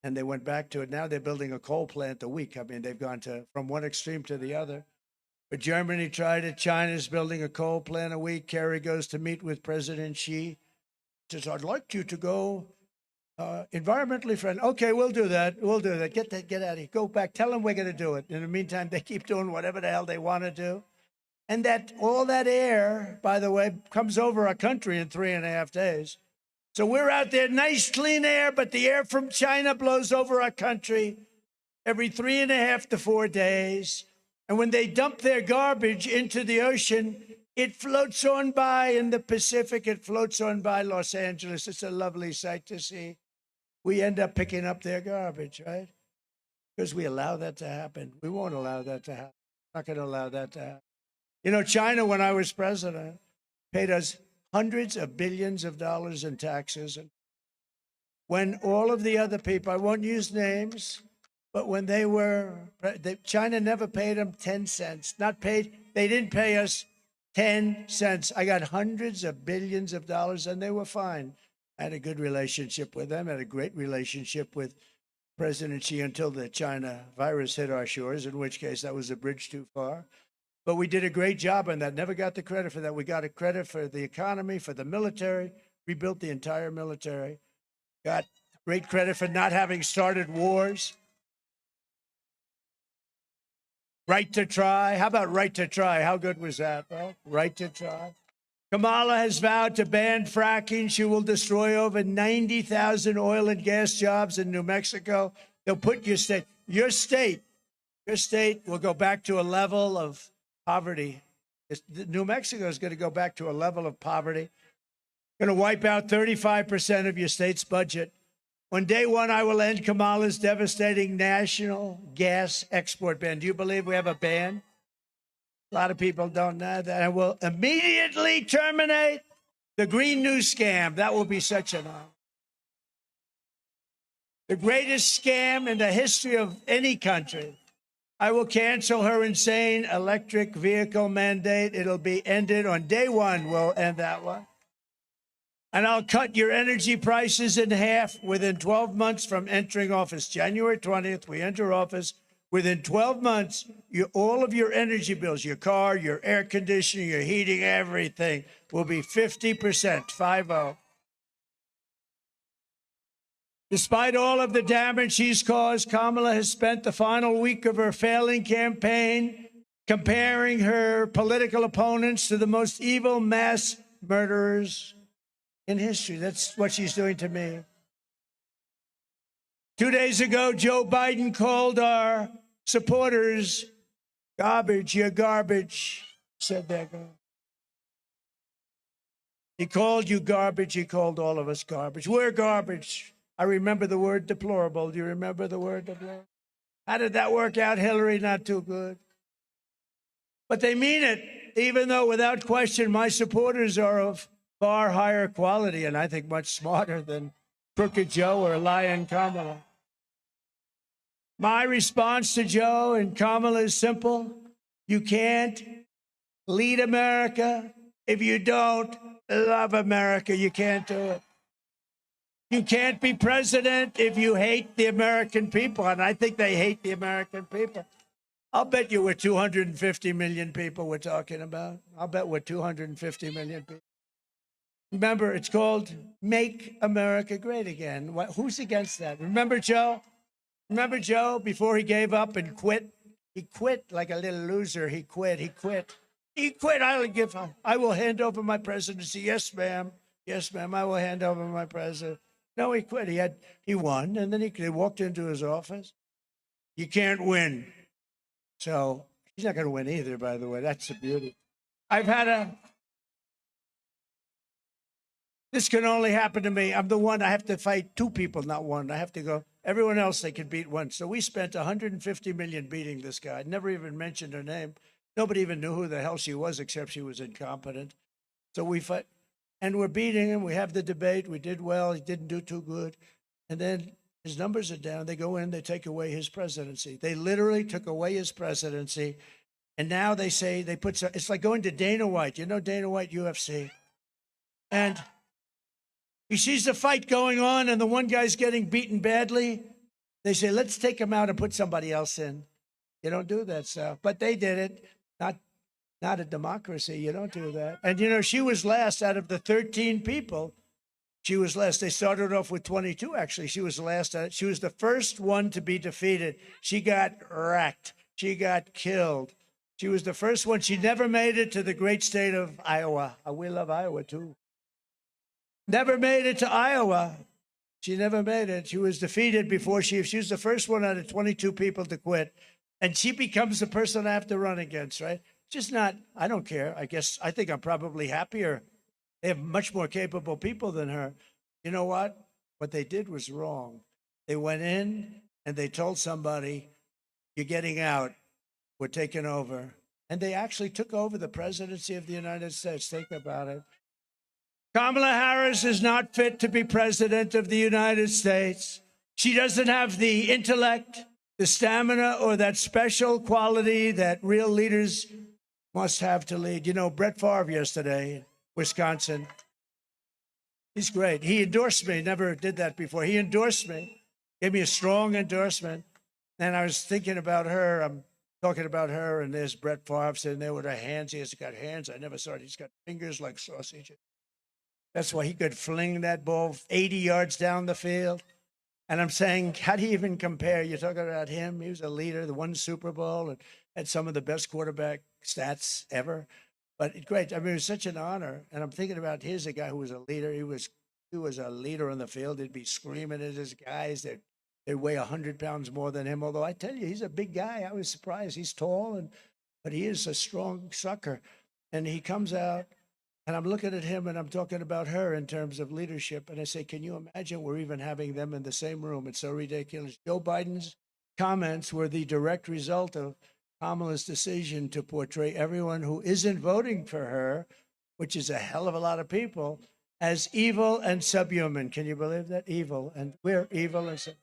And they went back to it. Now they're building a coal plant a week. I mean, they've gone from one extreme to the other. But Germany tried it. China's building a coal plant a week. Kerry goes to meet with President Xi. Says, I'd like you to go environmentally friendly. Okay, we'll do that. Get out of here. Go back. Tell them we're going to do it. In the meantime, they keep doing whatever the hell they want to do. And all that air, by the way, comes over our country in 3.5 days. So we're out there, nice clean air, but the air from China blows over our country every 3.5 to 4 days. And when they dump their garbage into the ocean, it floats on by in the Pacific. It floats on by Los Angeles. It's a lovely sight to see. We end up picking up their garbage, right? Because we allow that to happen. We won't allow that to happen. Not going to allow that to happen. You know, China, when I was president, paid us hundreds of billions of dollars in taxes. And when all of the other people, I won't use names, but when China never paid them 10 cents. They didn't pay us 10 cents. I got hundreds of billions of dollars, and they were fine. I had a good relationship with them. I had a great relationship with President Xi until the China virus hit our shores, in which case that was a bridge too far. But we did a great job on that. Never got the credit for that. We got a credit for the economy, for the military. Rebuilt the entire military. Got great credit for not having started wars. Right to try. How about right to try? How good was that? Well, right to try. Kamala has vowed to ban fracking. She will destroy over 90,000 oil and gas jobs in New Mexico. They'll put your state will go back to a level of poverty. New Mexico is going to go back to a level of poverty. Going to wipe out 35% of your state's budget. On day one, I will end Kamala's devastating national gas export ban. Do you believe we have a ban? A lot of people don't know that. I will immediately terminate the Green New Scam. That will be such an honor. The greatest scam in the history of any country. I will cancel her insane electric vehicle mandate. It'll be ended on day one. We'll end that one. And I'll cut your energy prices in half within 12 months from entering office. January 20th, we enter office. Within 12 months, all of your energy bills, your car, your air conditioning, your heating, everything will be 50%, 50. Despite all of the damage she's caused, Kamala has spent the final week of her failing campaign comparing her political opponents to the most evil mass murderers in history. That's what she's doing to me. 2 days ago, Joe Biden called our supporters garbage. You're garbage, said that guy. He called you garbage. He called all of us garbage. We're garbage. I remember the word deplorable. Do you remember the word deplorable? How did that work out, Hillary? Not too good. But they mean it, even though without question my supporters are of far higher quality and I think much smarter than Crooked Joe or Lion Kamala. My response to Joe and Kamala is simple. You can't lead America if you don't love America. You can't do it. You can't be president if you hate the American people. And I think they hate the American people. I'll bet you we're 250 million people we're talking about. I'll bet we're 250 million people. Remember, it's called Make America Great Again. Who's against that? Remember Joe? Remember Joe before he gave up and quit? He quit like a little loser. He quit. I will hand over my presidency. Yes, ma'am. Yes, ma'am. I will hand over my presidency. No, he quit. He won, and then he walked into his office. You can't win. So he's not going to win either, by the way. That's the beauty. This can only happen to me. I'm the one. I have to fight two people, not one. I have to go. Everyone else they can beat once. So we spent 150 million beating this guy. Never even mentioned her name. Nobody even knew who the hell she was, except she was incompetent. So we fight, and we're beating him. We have the debate. We did well. He didn't do too good. And then his numbers are down. They go in, they take away his presidency. They literally took away his presidency. And now they say it's like going to Dana White. You know Dana White, UFC. And he sees the fight going on and the one guy's getting beaten badly. They say, let's take him out and put somebody else in. You don't do that stuff. But they did it. Not a democracy. You don't do that. And, she was last out of the 13 people. She was last. They started off with 22, actually. She was last. She was the first one to be defeated. She got wrecked. She got killed. She was the first one. She never made it to the great state of Iowa. We love Iowa, too. Never made it to Iowa. She never made it. She was defeated before she was the first one out of 22 people to quit. And she becomes the person I have to run against, right? Just not, I don't care. I think I'm probably happier. They have much more capable people than her. You know what? What they did was wrong. They went in and they told somebody, you're getting out. We're taking over. And they actually took over the presidency of the United States. Think about it. Kamala Harris is not fit to be president of the United States. She doesn't have the intellect, the stamina, or that special quality that real leaders must have to lead. Brett Favre yesterday, Wisconsin. He's great. He endorsed me. Never did that before. He endorsed me, gave me a strong endorsement. And I was thinking about her. I'm talking about her, and there's Brett Favre sitting there with her hands. He has got hands. I never saw it. He's got fingers like sausages. That's why he could fling that ball 80 yards down the field. And I'm saying, how do you even compare? You're talking about him. He was a leader, the won Super Bowl, and had some of the best quarterback stats ever. But great. I mean, it was such an honor. And I'm thinking about here's a guy who was a leader. He was a leader on the field. He'd be screaming at his guys. They weigh 100 pounds more than him. Although I tell you, he's a big guy. I was surprised. He's tall, but he is a strong sucker. And he comes out. And I'm looking at him and I'm talking about her in terms of leadership. And I say, can you imagine we're even having them in the same room? It's so ridiculous. Joe Biden's comments were the direct result of Kamala's decision to portray everyone who isn't voting for her, which is a hell of a lot of people, as evil and subhuman. Can you believe that? Evil. And we're evil and subhuman.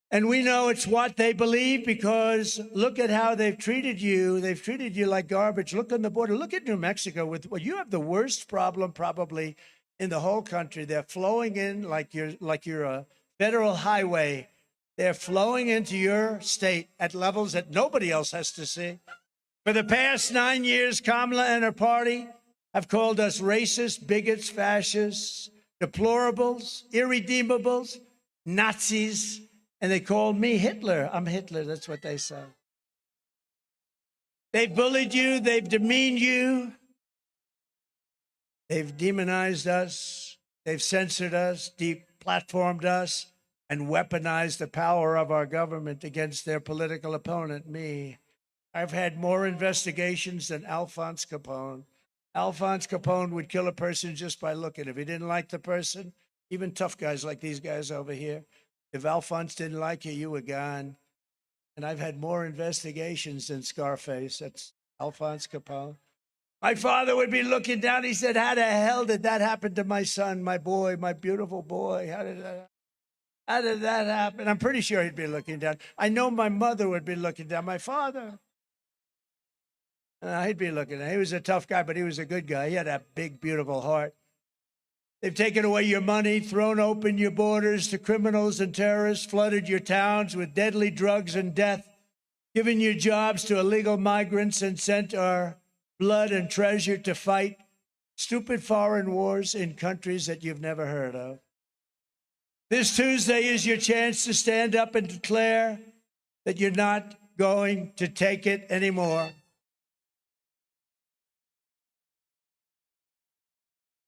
And we know it's what they believe because look at how they've treated you. They've treated you like garbage. Look on the border. Look at New Mexico. You have the worst problem probably in the whole country. They're flowing in like you're a federal highway. They're flowing into your state at levels that nobody else has to see. For the past 9 years, Kamala and her party have called us racist, bigots, fascists, deplorables, irredeemables, Nazis. And they called me Hitler. I'm Hitler. That's what they say. They've bullied you. They've demeaned you. They've demonized us. They've censored us, deplatformed us, and weaponized the power of our government against their political opponent, me. I've had more investigations than Alphonse Capone. Alphonse Capone would kill a person just by looking. If he didn't like the person, even tough guys like these guys over here, if Alphonse didn't like you, you were gone. And I've had more investigations than Scarface. That's Alphonse Capone. My father would be looking down. He said, how the hell did that happen to my son, my boy, my beautiful boy? How did that happen? How did that happen? I'm pretty sure he'd be looking down. I know my mother would be looking down. My father. He'd be looking down. He was a tough guy, but he was a good guy. He had a big, beautiful heart. They've taken away your money, thrown open your borders to criminals and terrorists, flooded your towns with deadly drugs and death, given your jobs to illegal migrants, and sent our blood and treasure to fight stupid foreign wars in countries that you've never heard of. This Tuesday is your chance to stand up and declare that you're not going to take it anymore.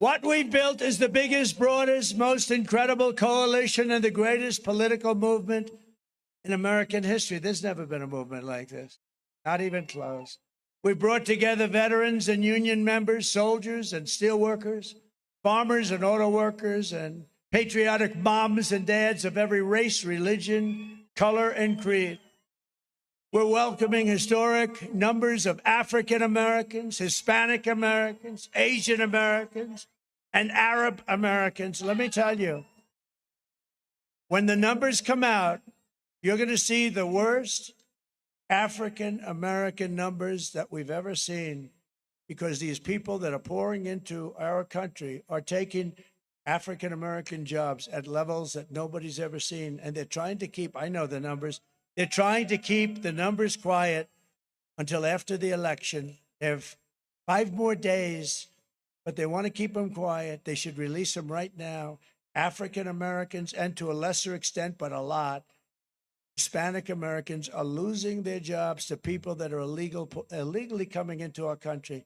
What we've built is the biggest, broadest, most incredible coalition and the greatest political movement in American history. There's never been a movement like this, not even close. We brought together veterans and union members, soldiers and steelworkers, farmers and auto workers, and patriotic moms and dads of every race, religion, color, and creed. We're welcoming historic numbers of African Americans, Hispanic Americans, Asian Americans, and Arab Americans. Let me tell you, when the numbers come out, you're going to see the worst African American numbers that we've ever seen, because these people that are pouring into our country are taking African American jobs at levels that nobody's ever seen. And they're trying to keep, I know the numbers, they're trying to keep the numbers quiet until after the election. They have 5 more days, but they want to keep them quiet. They should release them right now. African Americans, and to a lesser extent, but a lot, Hispanic Americans are losing their jobs to people that are illegally coming into our country.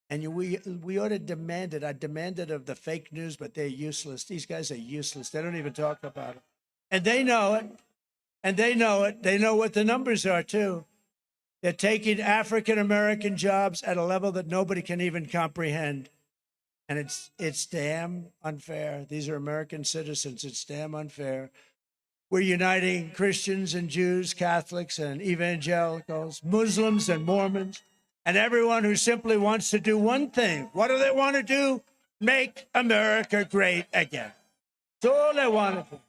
And we ought to demand it. I demanded of the fake news, but they're useless. These guys are useless. They don't even talk about it. And they know it. And they know it. They know what the numbers are, too. They're taking African American jobs at a level that nobody can even comprehend. And it's damn unfair. These are American citizens. It's damn unfair. We're uniting Christians and Jews, Catholics and evangelicals, Muslims and Mormons, and everyone who simply wants to do one thing. What do they want to do? Make America great again. That's all they want to do.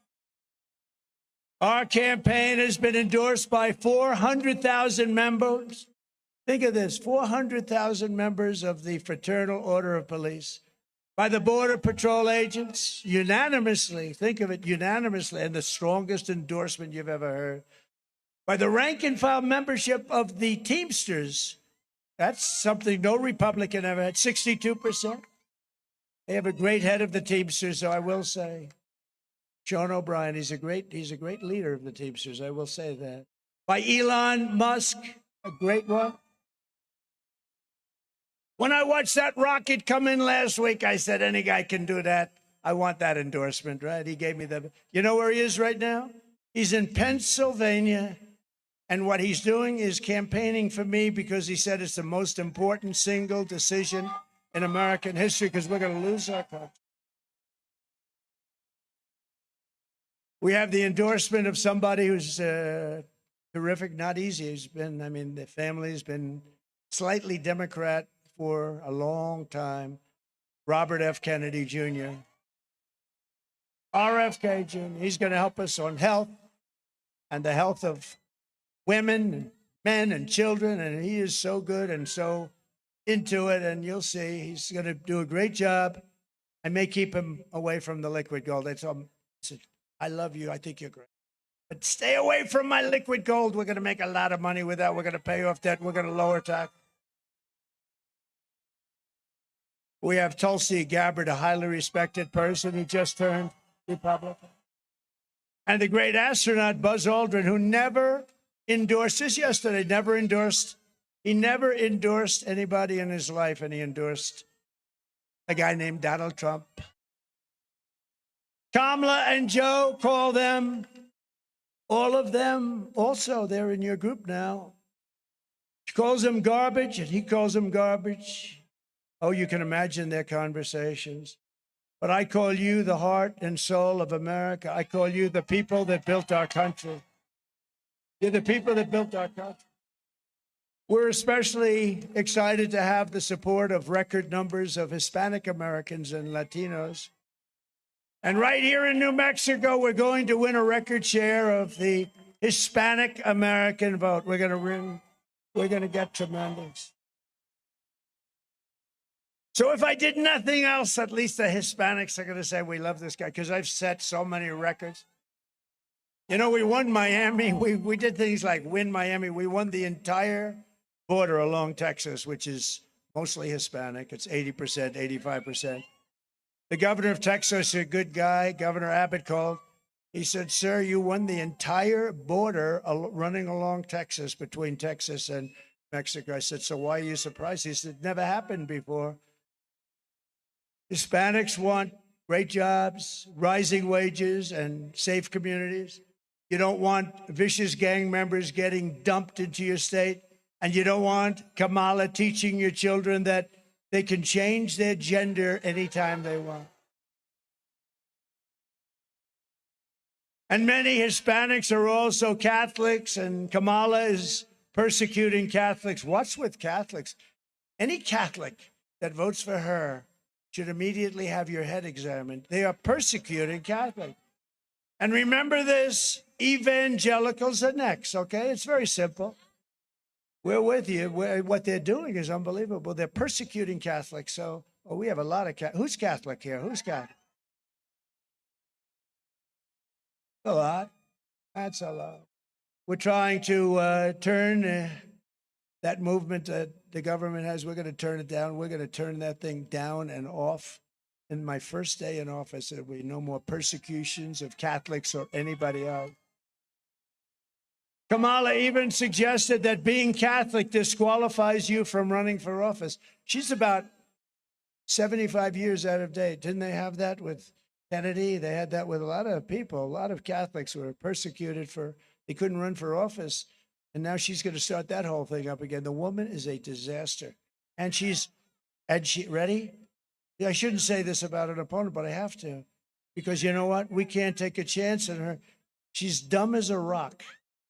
Our campaign has been endorsed by 400,000 members. Think of this, 400,000 members of the Fraternal Order of Police, by the Border Patrol agents, unanimously, think of it, unanimously, and the strongest endorsement you've ever heard, by the rank and file membership of the Teamsters. That's something no Republican ever had, 62%. They have a great head of the Teamsters, so I will say, Sean O'Brien, he's a great leader of the Teamsters, I will say that. By Elon Musk, a great one. When I watched that rocket come in last week, I said, any guy can do that. I want that endorsement, right? He gave me the, you know where he is right now? He's in Pennsylvania. And what he's doing is campaigning for me, because he said it's the most important single decision in American history, because we're going to lose our country. We have the endorsement of somebody who's terrific, not easy. He's been, the family's been slightly Democrat for a long time. Robert F. Kennedy Jr. RFK Jr. He's going to help us on health and the health of women and men and children. And he is so good and so into it. And you'll see he's going to do a great job. I may keep him away from the liquid gold. That's all. I love you. I think you're great. But stay away from my liquid gold. We're going to make a lot of money with that. We're going to pay off debt. We're going to lower tax. We have Tulsi Gabbard, a highly respected person who just turned Republican. And the great astronaut Buzz Aldrin, who never endorsed this yesterday, he never endorsed anybody in his life, and he endorsed a guy named Donald Trump. Kamala and Joe, call them, all of them also, they're in your group now. She calls them garbage, and he calls them garbage. Oh, you can imagine their conversations. But I call you the heart and soul of America. I call you the people that built our country. You're the people that built our country. We're especially excited to have the support of record numbers of Hispanic Americans and Latinos. And right here in New Mexico, we're going to win a record share of the Hispanic American vote. We're going to win. We're going to get tremendous. So if I did nothing else, at least the Hispanics are going to say, we love this guy, because I've set so many records. You know, we won Miami. We did things like win Miami. We won the entire border along Texas, which is mostly Hispanic. It's 80%, 85%. The governor of Texas, a good guy, Governor Abbott, called. He said, sir, you won the entire border running along Texas, between Texas and Mexico. I said, so why are you surprised? He said, never happened before. Hispanics want great jobs, rising wages, and safe communities. You don't want vicious gang members getting dumped into your state. And you don't want Kamala teaching your children that they can change their gender anytime they want. And many Hispanics are also Catholics, and Kamala is persecuting Catholics. What's with Catholics? Any Catholic that votes for her should immediately have your head examined. They are persecuting Catholics. And remember this, evangelicals are next, okay? It's very simple. We're with you. What they're doing is unbelievable. They're persecuting Catholics. So we have a lot of Catholics. Who's Catholic here? Who's Catholic? A lot. That's a lot. We're trying to turn that movement that the government has. We're going to turn it down. We're going to turn that thing down and off. In my first day in office, there will be no more persecutions of Catholics or anybody else. Kamala even suggested that being Catholic disqualifies you from running for office. She's about 75 years out of date. Didn't they have that with Kennedy? They had that with a lot of people. A lot of Catholics were persecuted they couldn't run for office. And now she's going to start that whole thing up again. The woman is a disaster. And she ready? I shouldn't say this about an opponent, but I have to. Because you know what? We can't take a chance on her. She's dumb as a rock.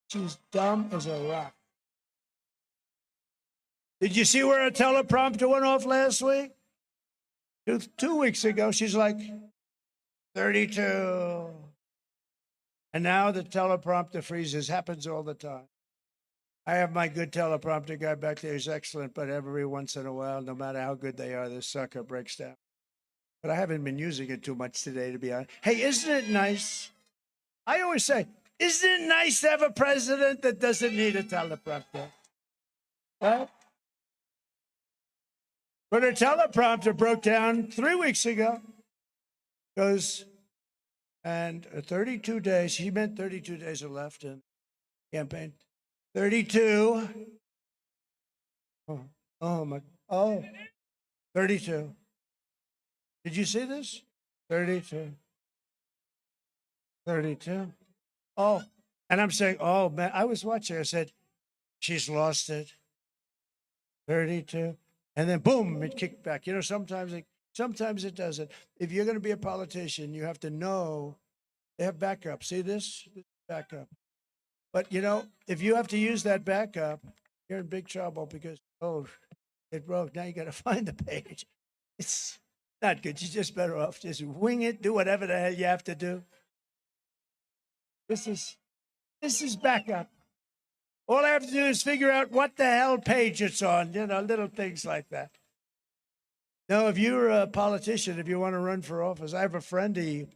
She's dumb as a rock. Did you see where her teleprompter went off last week? 2 weeks ago, she's like 32. And now the teleprompter freezes. Happens all the time. I have my good teleprompter guy back there. He's excellent, but every once in a while, no matter how good they are, this sucker breaks down. But I haven't been using it too much today, to be honest. Hey, isn't it nice? I always say, isn't it nice to have a president that doesn't need a teleprompter? What? But her teleprompter broke down 3 weeks ago. And 32 days, she meant 32 days are left in campaign. 32. Oh, 32. Did you see this? 32. 32. Oh, and I'm saying, oh, man, I was watching. I said, she's lost it. 32. And then, boom, it kicked back. You know, sometimes it doesn't. If you're going to be a politician, you have to know they have backup. See this? This backup. But, you know, if you have to use that backup, you're in big trouble because, oh, it broke. Now you got to find the page. It's not good. You're just better off just wing it, do whatever the hell you have to do. This is backup. All I have to do is figure out what the hell page it's on, you know, little things like that. Now, if you're a politician, if you want to run for office, I have a friend, he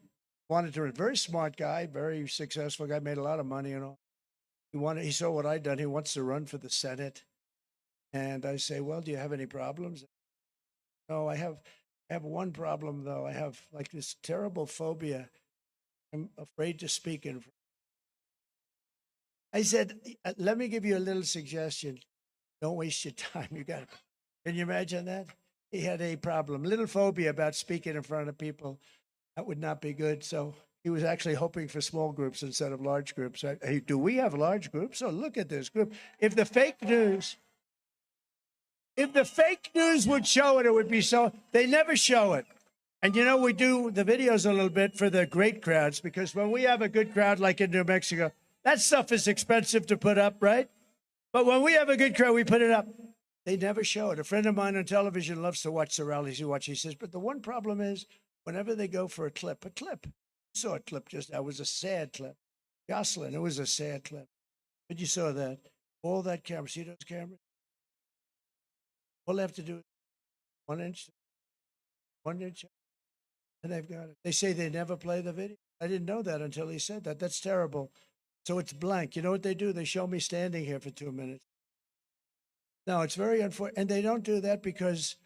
wanted to, a very smart guy, very successful guy, made a lot of money and all. He saw what I'd done. He wants to run for the Senate. And I say, well, do you have any problems? No, I have one problem, though. I have like this terrible phobia. I'm afraid to speak in front. I said, let me give you a little suggestion. Don't waste your time. Can you imagine that? He had a problem, little phobia about speaking in front of people. That would not be good. So he was actually hoping for small groups instead of large groups. Hey, do we have large groups? Oh, look at this group. If the fake news would show it, it would be so. They never show it. And, you know, we do the videos a little bit for the great crowds, because when we have a good crowd like in New Mexico, that stuff is expensive to put up, right? But when we have a good crowd, we put it up. They never show it. A friend of mine on television loves to watch the rallies. He says, but the one problem is whenever they go for a clip. You saw a clip just, that was a sad clip. Jocelyn, it was a sad clip. But you saw that. All that camera, see those cameras? All they have to do is 1 inch, and they've got it. They say they never play the video. I didn't know that until he said that. That's terrible. So it's blank. You know what they do? They show me standing here for 2 minutes. No, it's very unfortunate. And they don't do that because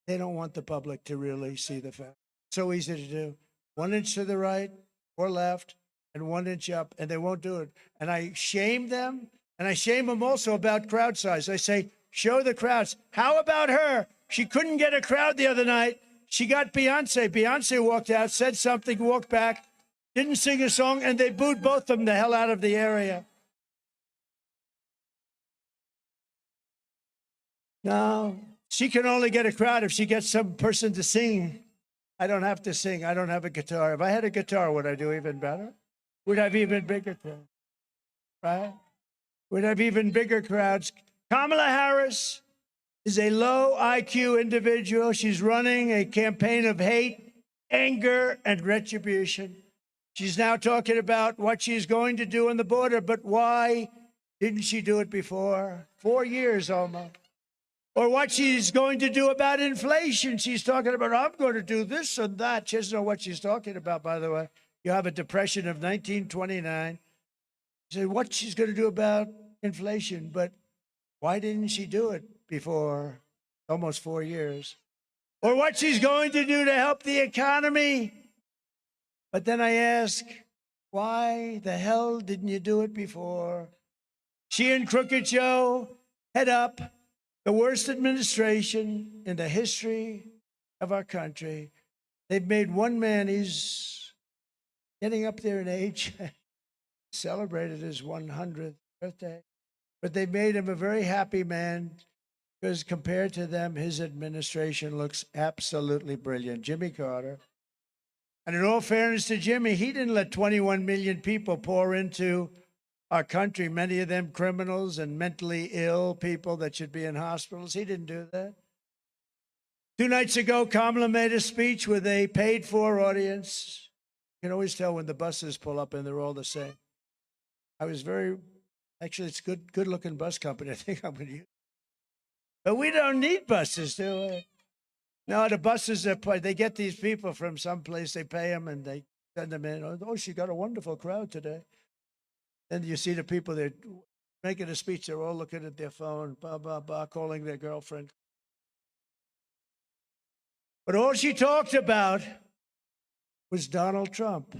they don't want the public to really see the fact. So easy to do. 1 inch to the right or left and 1 inch up, and they won't do it. And I shame them, and I shame them also about crowd size. I say, show the crowds. How about her? She couldn't get a crowd the other night. She got Beyonce. Beyonce walked out, said something, walked back, didn't sing a song, and they booed both of them the hell out of the area. No, she can only get a crowd if she gets some person to sing. I don't have to sing. I don't have a guitar. If I had a guitar, would I do even better? Would have even bigger crowds, right? Would have even bigger crowds. Kamala Harris is a low IQ individual. She's running a campaign of hate, anger, and retribution. She's now talking about what she's going to do on the border, but why didn't she do it before? 4 years almost. Or what she's going to do about inflation. She's talking about, I'm going to do this and that. She doesn't know what she's talking about, by the way. You have a depression of 1929. She said what she's going to do about inflation, but why didn't she do it before almost 4 years? Or what she's going to do to help the economy. But then I ask, why the hell didn't you do it before? She and Crooked Joe head up the worst administration in the history of our country. They've made one man, he's getting up there in age, celebrated his 100th birthday, but they made him a very happy man because compared to them, his administration looks absolutely brilliant. Jimmy Carter. And in all fairness to Jimmy, he didn't let 21 million people pour into our country, many of them criminals and mentally ill people that should be in hospitals. He didn't do that. 2 nights ago, Kamala made a speech with a paid-for audience. You can always tell when the buses pull up and they're all the same. I was actually, it's good-looking bus company. I think I'm going to use. But we don't need buses, do we? No, the buses, they get these people from someplace, they pay them, and they send them in. Oh, she got a wonderful crowd today. Then you see the people, they're making a speech, they're all looking at their phone, blah, blah, blah, calling their girlfriend. But all she talked about was Donald Trump.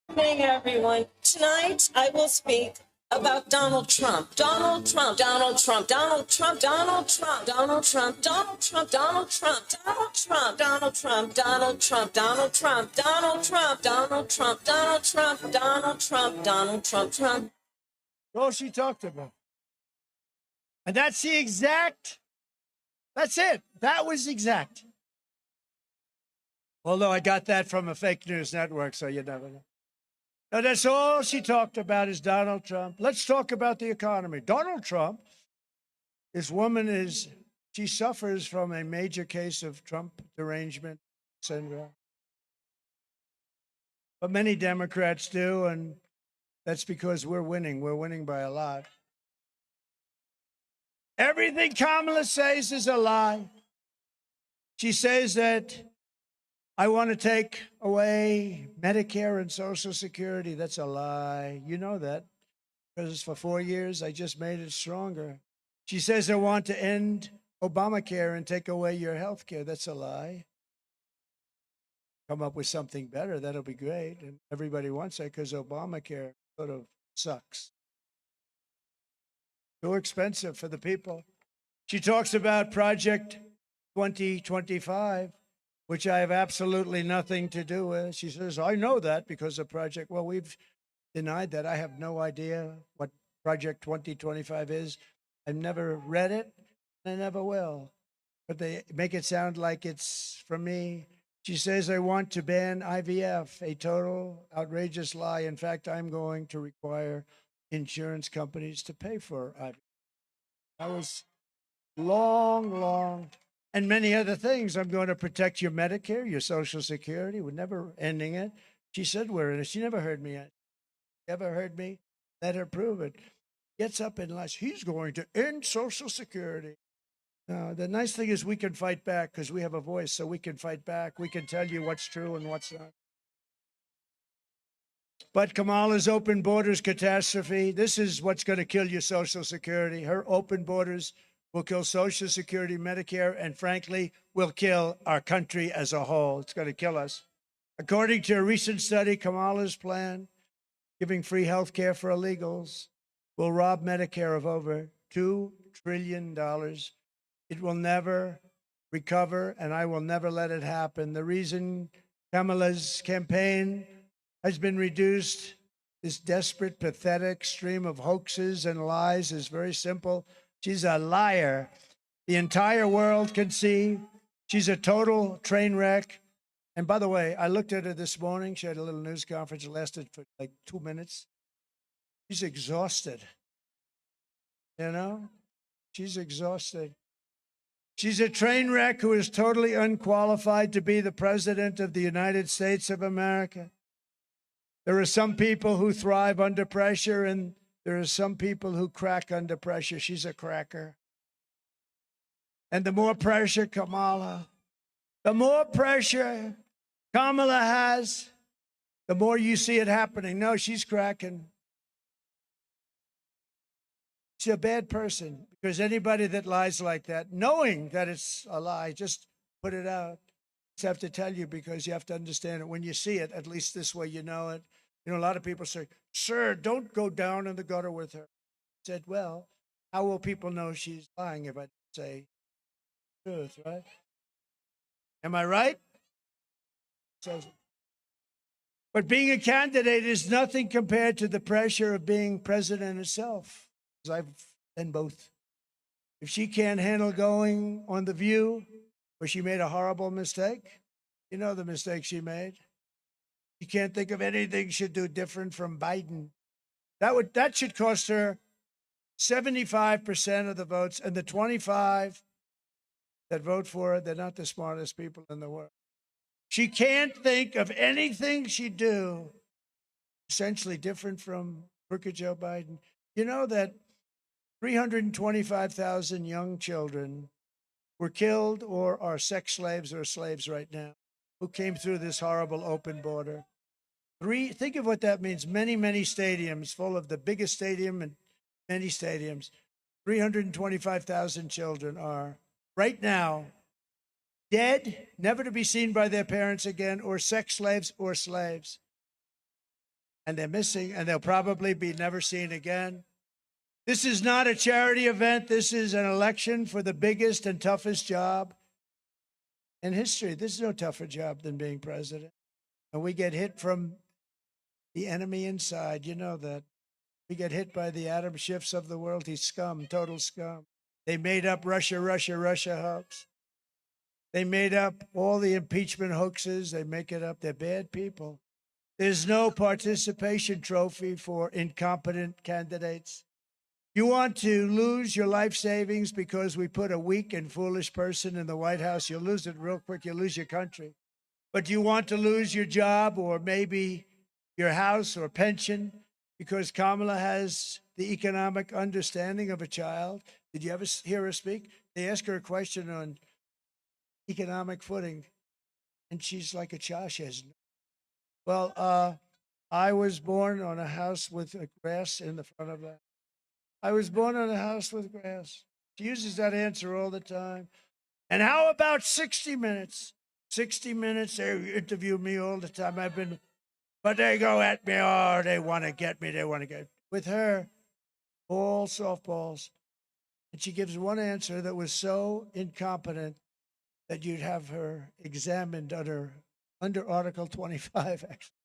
Good morning, everyone. Tonight, I will speak about Donald Trump. Donald Trump, Donald Trump, Donald Trump, Donald Trump, Donald Trump, Donald Trump, Donald Trump, Donald Trump, Donald Trump, Donald Trump, Donald Trump, Donald Trump, Donald Trump, Donald Trump, Donald Trump, Donald Trump, Trump. All she talked about. And that's the exact, that's it. That was exact. Although I got that from a fake news network, so you never know. Now, that's all she talked about is Donald Trump. Let's talk about the economy. Donald Trump, this woman she suffers from a major case of Trump derangement syndrome. But many Democrats do, and that's because we're winning. We're winning by a lot. Everything Kamala says is a lie. She says that I want to take away Medicare and Social Security. That's a lie. You know that because for 4 years, I just made it stronger. She says I want to end Obamacare and take away your health care. That's a lie. Come up with something better. That'll be great. And everybody wants that because Obamacare sort of sucks. Too expensive for the people. She talks about Project 2025. Which I have absolutely nothing to do with. She says, I know that because of Project. Well, we've denied that. I have no idea what Project 2025 is. I've never read it, and I never will. But they make it sound like it's from me. She says, I want to ban IVF, a total outrageous lie. In fact, I'm going to require insurance companies to pay for IVF. That was long and many other things. I'm going to protect your Medicare, your Social Security. We're never ending it. She said we're in it. She never heard me yet. Ever heard me? Let her prove it. Gets up and lies. He's going to end Social Security. The nice thing is we can fight back because we have a voice, so we can fight back. We can tell you what's true and what's not. But Kamala's open borders catastrophe, this is what's going to kill your Social Security. Her open borders will kill Social Security, Medicare, and frankly, will kill our country as a whole. It's going to kill us. According to a recent study, Kamala's plan, giving free health care for illegals, will rob Medicare of over $2 trillion. It will never recover, and I will never let it happen. The reason Kamala's campaign has been reduced, this desperate, pathetic stream of hoaxes and lies, is very simple. She's a liar. The entire world can see she's a total train wreck. And by the way, I looked at her this morning. She had a little news conference. It lasted for like 2 minutes. She's exhausted. You know, she's exhausted. She's a train wreck who is totally unqualified to be the president of the United States of America. There are some people who thrive under pressure, and there are some people who crack under pressure. She's a cracker. And the more pressure Kamala has, the more you see it happening. No, she's cracking. She's a bad person, because anybody that lies like that, knowing that it's a lie, just put it out. Just have to tell you, because you have to understand it. When you see it, at least this way you know it. You know, a lot of people say, sir, don't go down in the gutter with her. I said, well, how will people know she's lying if I say the truth, right? Am I right? But being a candidate is nothing compared to the pressure of being president itself. Because I've been both. If she can't handle going on The View, where she made a horrible mistake, you know the mistake she made. She can't think of anything she'd do different from Biden. That should cost her 75% of the votes, and the 25 that vote for her, they're not the smartest people in the world. She can't think of anything she'd do essentially different from crooked Joe Biden. You know that 325,000 young children were killed or are sex slaves or slaves right now, who came through this horrible open border. Think of what that means. Many, many stadiums full of the biggest stadium and many stadiums. 325,000 children are right now dead, never to be seen by their parents again, or sex slaves or slaves. And they're missing, and they'll probably be never seen again. This is not a charity event. This is an election for the biggest and toughest job in history. This is no tougher job than being president. And we get hit from the enemy inside. You know that. We get hit by the Adam Schiffs of the world. He's scum, total scum. They made up Russia hoax. They made up all the impeachment hoaxes. They make it up. They're bad people. There's no participation trophy for incompetent candidates. You want to lose your life savings because we put a weak and foolish person in the White House, you'll lose it real quick. You'll lose your country. But you want to lose your job or maybe your house or pension because Kamala has the economic understanding of a child. Did you ever hear her speak? They ask her a question on economic footing, and she's like a child. She has well, I was born on a house with grass in the front of that. I was born on a house with grass. She uses that answer all the time. And how about 60 Minutes? 60 Minutes, they interview me all the time. But they go at me, oh, they want to get me, With her, all softballs. And she gives one answer that was so incompetent that you'd have her examined under Article 25, actually.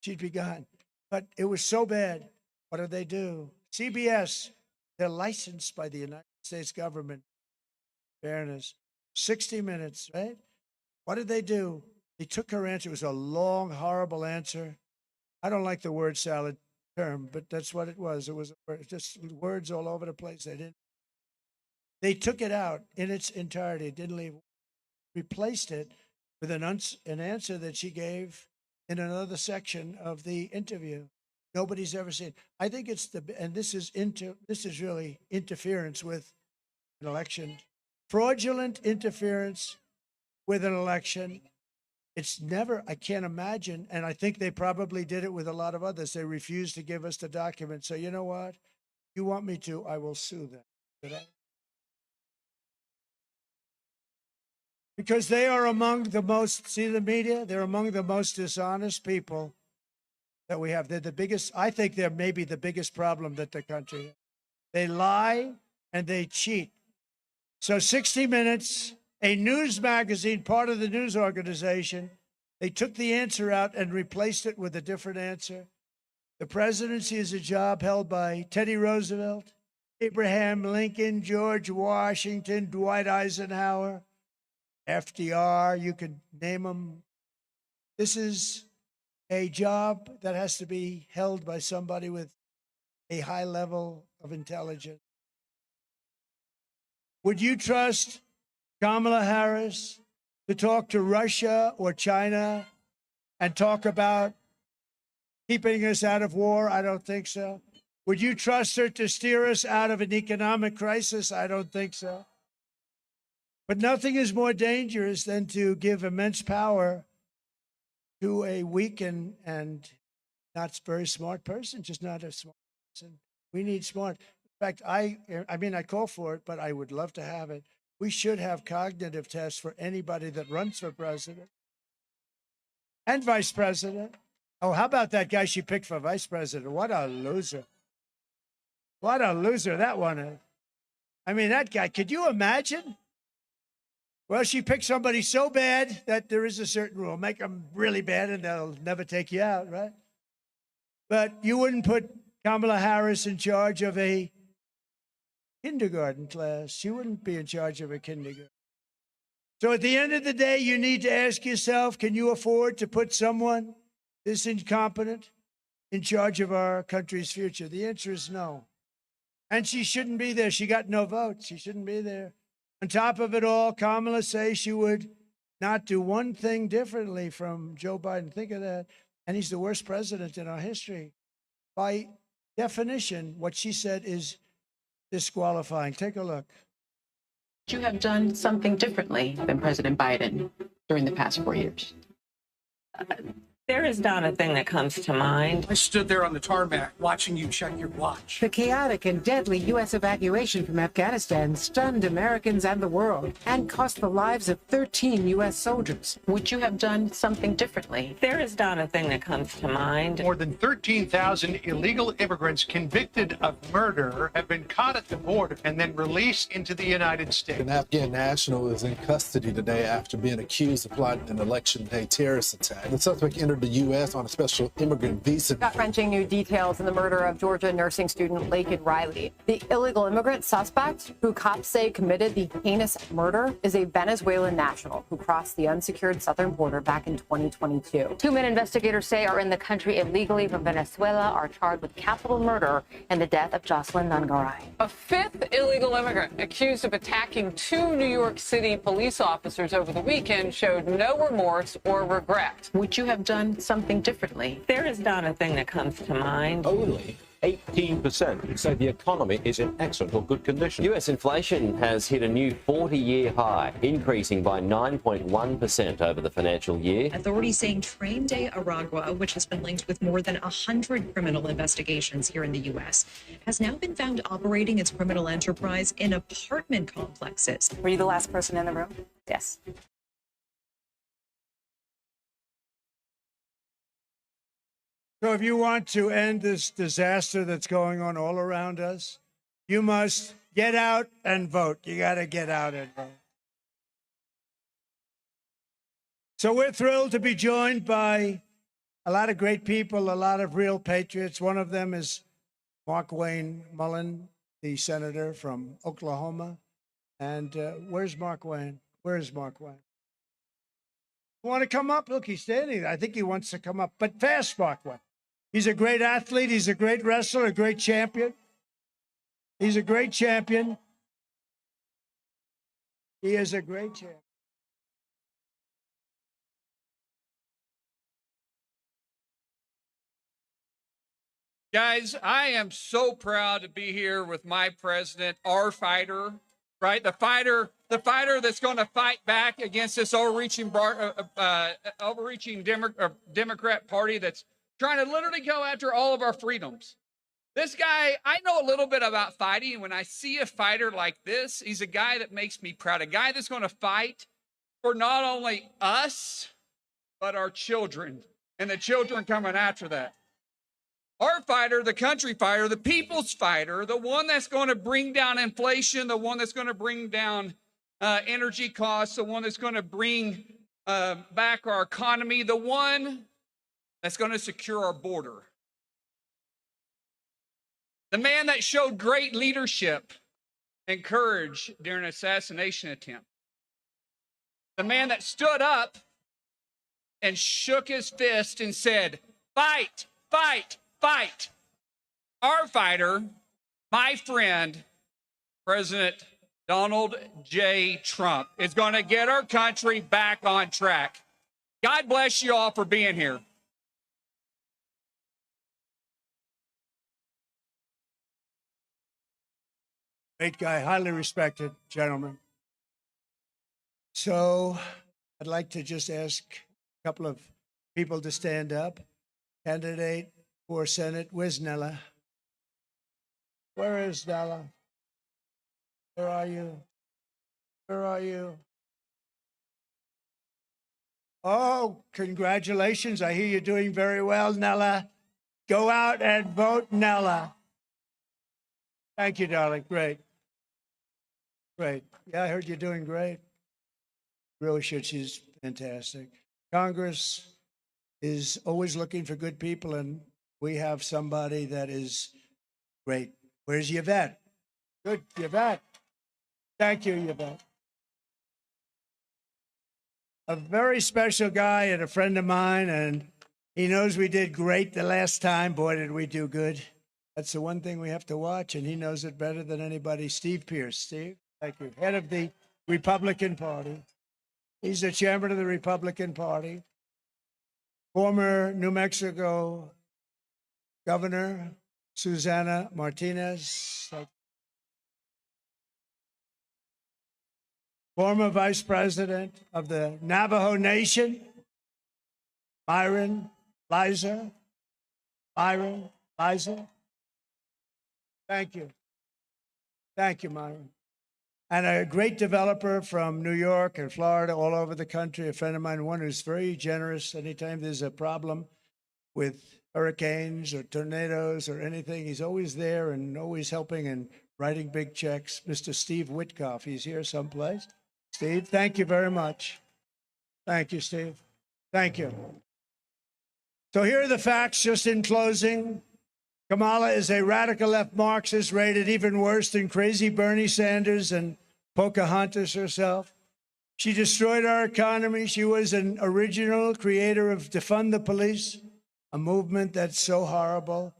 She'd be gone. But it was so bad. What do? CBS, they're licensed by the United States government. Fairness. 60 Minutes, right? What did they do? They took her answer. It was a long, horrible answer. I don't like the word salad term, but that's what it was. It was just words all over the place. They didn't. They took it out in its entirety, didn't leave, replaced it with an answer that she gave in another section of the interview. Nobody's ever seen. I think it's and this is really interference with an election, fraudulent interference with an election. It's never, I can't imagine, and I think they probably did it with a lot of others. They refused to give us the document. So you know what? You want me to, I will sue them. Did I? Because they are among the most, see the media? They're among the most dishonest people that we have. They're the biggest, I think they're maybe the biggest problem that the country has. They lie and they cheat. So 60 Minutes, a news magazine, part of the news organization, they took the answer out and replaced it with a different answer. The presidency is a job held by Teddy Roosevelt, Abraham Lincoln, George Washington, Dwight Eisenhower, FDR, you could name them. This is a job that has to be held by somebody with a high level of intelligence. Would you trust Kamala Harris to talk to Russia or China and talk about keeping us out of war? I don't think so. Would you trust her to steer us out of an economic crisis? I don't think so. But nothing is more dangerous than to give immense power to a weak and not very smart person, just not a smart person. We need smart. In fact, I mean, I call for it, but I would love to have it. We should have cognitive tests for anybody that runs for president and vice president. Oh, how about that guy she picked for vice president? What a loser. What a loser that one is. I mean, that guy, could you imagine? Well, she picked somebody so bad that there is a certain rule. Make them really bad and they'll never take you out, right? But you wouldn't put Kamala Harris in charge of a kindergarten class. She wouldn't be in charge of a kindergarten. So at the end of the day, you need to ask yourself, can you afford to put someone this incompetent in charge of our country's future? The answer is no. And she shouldn't be there. She got no votes. She shouldn't be there. On top of it all, Kamala says she would not do one thing differently from Joe Biden. Think of that. And he's the worst president in our history. By definition, what she said is disqualifying. Take a look. You have done something differently than President Biden during the past 4 years. There is not a thing that comes to mind. I stood there on the tarmac watching you check your watch. The chaotic and deadly U.S. evacuation from Afghanistan stunned Americans and the world and cost the lives of 13 U.S. soldiers. Would you have done something differently? There is not a thing that comes to mind. More than 13,000 illegal immigrants convicted of murder have been caught at the border and then released into the United States. An Afghan national is in custody today after being accused of plotting an election day terrorist attack. The suspect entered the U.S. on a special immigrant visa. Gut-wrenching new details in the murder of Georgia nursing student Laken Riley. The illegal immigrant suspect, who cops say committed the heinous murder, is a Venezuelan national who crossed the unsecured southern border back in 2022. 2 men investigators say are in the country illegally from Venezuela are charged with capital murder in the death of Jocelyn Nungaray. A fifth illegal immigrant accused of attacking 2 New York City police officers over the weekend showed no remorse or regret. Would you have done something differently? There is not a thing that comes to mind. Only 18% say the economy is in excellent or good condition. US inflation has hit a new 40-year high, increasing by 9.1% over the financial year. Authorities saying Train de Aragua, which has been linked with more than 100 criminal investigations here in the U.S., has now been found operating its criminal enterprise in apartment complexes. Were you the last person in the room? Yes. So if you want to end this disaster that's going on all around us, you must get out and vote. You got to get out and vote. So we're thrilled to be joined by a lot of great people, a lot of real patriots. One of them is Markwayne Mullin, the senator from Oklahoma. And where's Markwayne? Where is Markwayne? Want to come up? Look, he's standing there. I think he wants to come up, but fast, Markwayne. He's a great athlete. He's a great wrestler, a great champion. He's a great champion. He is a great champion. Guys, I am so proud to be here with my president, our fighter, right? The fighter that's going to fight back against this overreaching Democrat Party that's trying to literally go after all of our freedoms. This guy, I know a little bit about fighting, and when I see a fighter like this, he's a guy that makes me proud. A guy that's going to fight for not only us, but our children and the children coming after that. Our fighter, the country fighter, the people's fighter, the one that's going to bring down inflation, the one that's going to bring down energy costs, the one that's going to bring back our economy, the one that's going to secure our border. The man that showed great leadership and courage during an assassination attempt. The man that stood up and shook his fist and said, "Fight, fight, fight." Our fighter, my friend, President Donald J. Trump, is going to get our country back on track. God bless you all for being here. Great guy, highly respected gentleman. So I'd like to just ask a couple of people to stand up. Candidate for Senate, where's Nella? Where is Nella? Where are you? Where are you? Oh, congratulations. I hear you're doing very well, Nella. Go out and vote, Nella. Thank you, darling. Great. Great. Yeah, I heard you're doing great. Really should. She's fantastic. Congress is always looking for good people, and we have somebody that is great. Where's Yvette? Good, Yvette. Thank you, Yvette. A very special guy and a friend of mine, and he knows we did great the last time. Boy, did we do good. That's the one thing we have to watch, and he knows it better than anybody. Steve Pierce. Steve, thank you. Head of the Republican Party. He's the chairman of the Republican Party. Former New Mexico Governor Susana Martinez. Former Vice President of the Navajo Nation, Myron Liza. Myron Liza. Thank you. Thank you, Myron. And a great developer from New York and Florida, all over the country, a friend of mine, one who's very generous. Anytime there's a problem with hurricanes or tornadoes or anything, he's always there and always helping and writing big checks. Mr. Steve Witkoff, he's here someplace. Steve, thank you very much. Thank you, Steve. Thank you. So here are the facts just in closing. Kamala is a radical left Marxist, rated even worse than crazy Bernie Sanders and Pocahontas herself. She destroyed our economy. She was an original creator of Defund the Police, a movement that's so horrible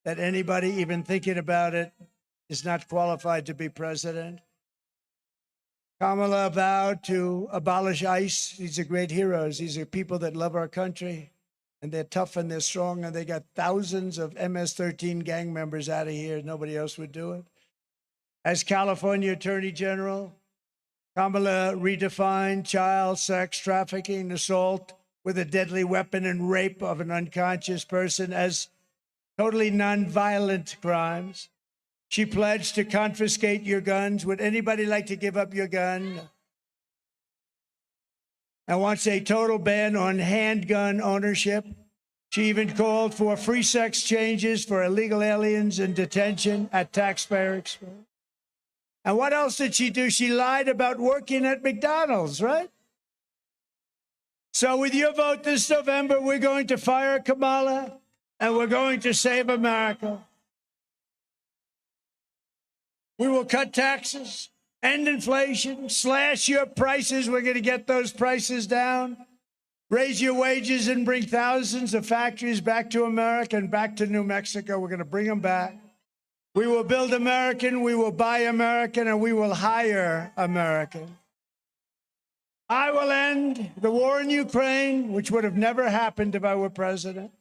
that anybody even thinking about it is not qualified to be president. Kamala vowed to abolish ICE. These are great heroes. These are people that love our country, and they're tough and they're strong, and they got thousands of MS-13 gang members out of here. Nobody else would do it. As California Attorney General, Kamala redefined child sex trafficking, assault with a deadly weapon, and rape of an unconscious person as totally nonviolent crimes. She pledged to confiscate your guns. Would anybody like to give up your gun? And wants a total ban on handgun ownership. She even called for free sex changes for illegal aliens in detention at taxpayer expense. And what else did she do? She lied about working at McDonald's, right? So with your vote this November, we're going to fire Kamala, and we're going to save America. We will cut taxes, end inflation, slash your prices. We're going to get those prices down, raise your wages, and bring thousands of factories back to America and back to New Mexico. We're going to bring them back. We will build American, we will buy American, and we will hire American. I will end the war in Ukraine, which would have never happened if I were president.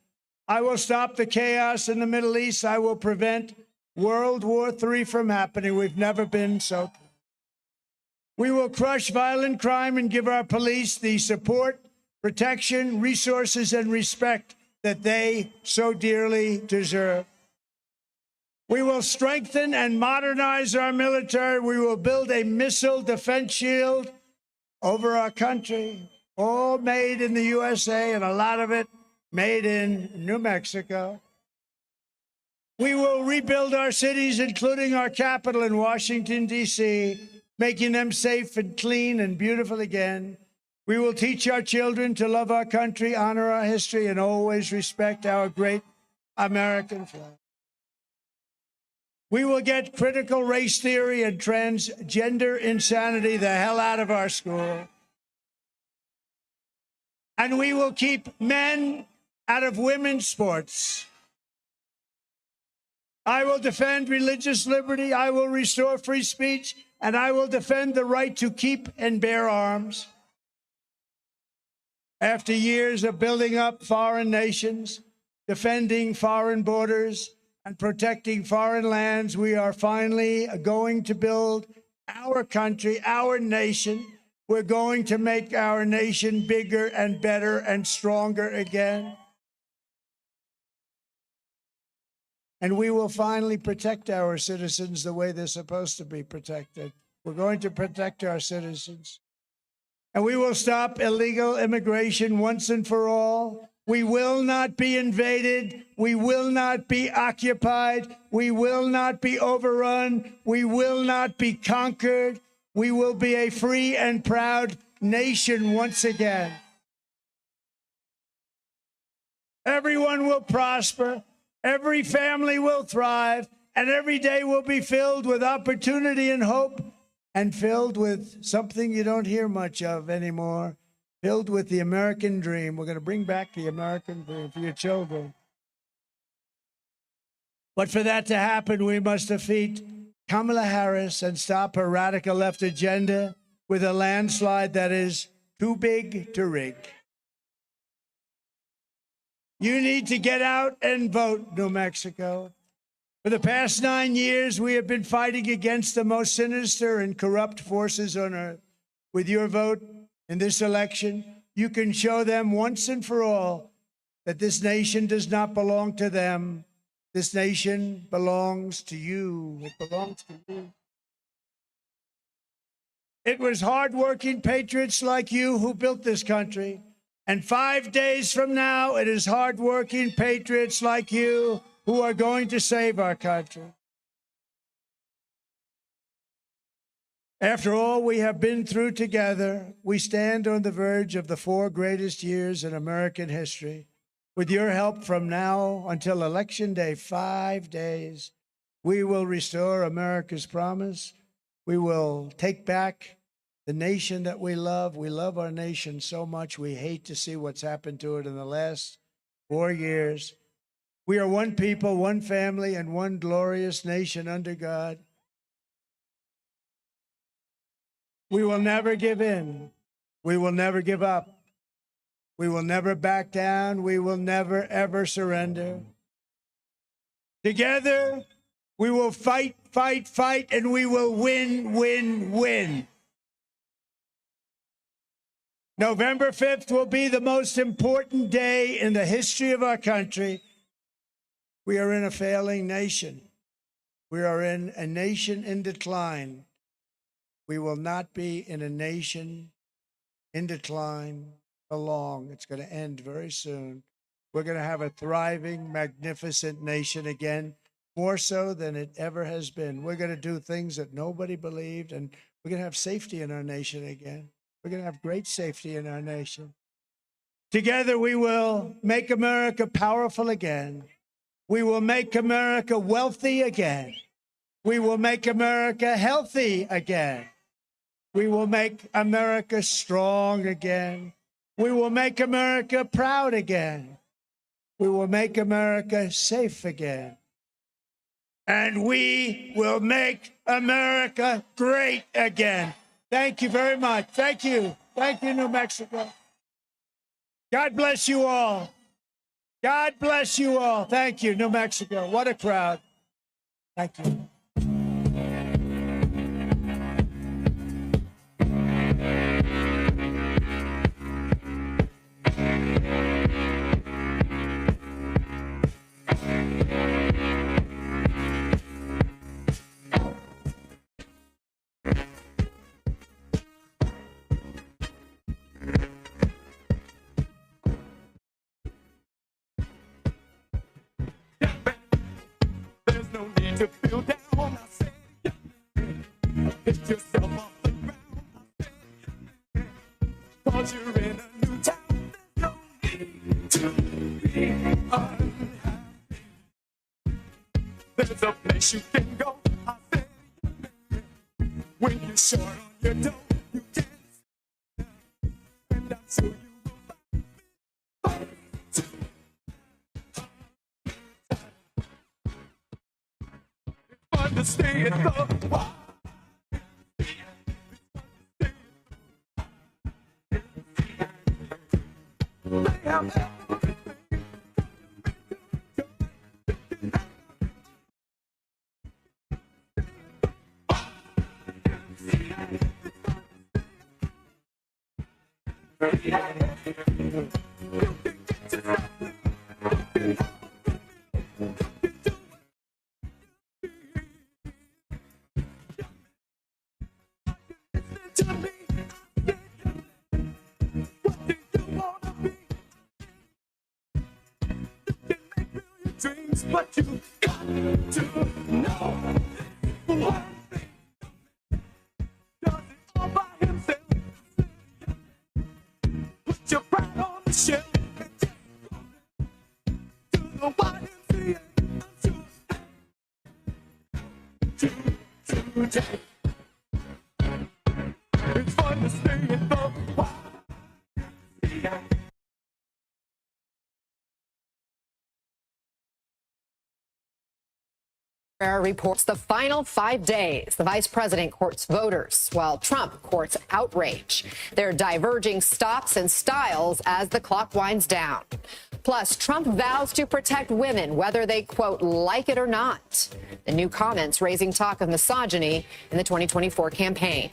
I will stop the chaos in the Middle East. I will prevent World War III from happening. We've never been so. We will crush violent crime and give our police the support, protection, resources, and respect that they so dearly deserve. We will strengthen and modernize our military. We will build a missile defense shield over our country, all made in the USA, and a lot of it made in New Mexico. We will rebuild our cities, including our capital in Washington, D.C., making them safe and clean and beautiful again. We will teach our children to love our country, honor our history, and always respect our great American flag. We will get critical race theory and transgender insanity the hell out of our school. And we will keep men out of women's sports. I will defend religious liberty. I will restore free speech. And I will defend the right to keep and bear arms. After years of building up foreign nations, defending foreign borders, and protecting foreign lands, we are finally going to build our country, our nation. We're going to make our nation bigger and better and stronger again. And we will finally protect our citizens the way they're supposed to be protected. We're going to protect our citizens. And we will stop illegal immigration once and for all. We will not be invaded. We will not be occupied. We will not be overrun. We will not be conquered. We will be a free and proud nation once again. Everyone will prosper. Every family will thrive, and every day will be filled with opportunity and hope, and filled with something you don't hear much of anymore, filled with the American dream. We're going to bring back the American dream for your children. But for that to happen, we must defeat Kamala Harris and stop her radical left agenda with a landslide that is too big to rig. You need to get out and vote, New Mexico. For the past 9 years, we have been fighting against the most sinister and corrupt forces on earth. With your vote in this election, you can show them once and for all that this nation does not belong to them. This nation belongs to you. It belongs to you. It was hardworking patriots like you who built this country. And 5 days from now, it is hardworking patriots like you who are going to save our country. After all we have been through together, we stand on the verge of the 4 greatest years in American history. With your help from now until Election Day, 5 days, we will restore America's promise. We will take back the nation that we love. We love our nation so much. We hate to see what's happened to it in the last 4 years. We are one people, one family, and one glorious nation under God. We will never give in. We will never give up. We will never back down. We will never, ever surrender. Together, we will fight, fight, fight, and we will win, win, win. November 5th will be the most important day in the history of our country. We are in a failing nation. We are in a nation in decline. We will not be in a nation in decline for long. It's going to end very soon. We're going to have a thriving, magnificent nation again, more so than it ever has been. We're going to do things that nobody believed, and we're going to have safety in our nation again. We're going to have great safety in our nation. Together, we will make America powerful again. We will make America wealthy again. We will make America healthy again. We will make America strong again. We will make America proud again. We will make America safe again. And we will make America great again. Thank you very much. Thank you. Thank you, New Mexico. God bless you all. God bless you all. Thank you, New Mexico. What a crowd. Thank you. There's no need to feel down. I say, pick yourself off the ground. I say, cause you're in a new town. There's no need to be unhappy. There's a place you can go. I say, when you're short on your dough, you can stay. And I'm sure you will find me. Fun to stay at the Y. They have everything. Dreams, but you got to know one thing. Does it all by himself. Put your pride on the shelf and take to the YMCA. Today. It's fun to stay in the YMCA. Reports the final 5 days. The vice president courts voters, while Trump courts outrage. There are diverging stops and styles as the clock winds down. Plus, Trump vows to protect women, whether they, quote, like it or not. The new comments raising talk of misogyny in the 2024 campaign.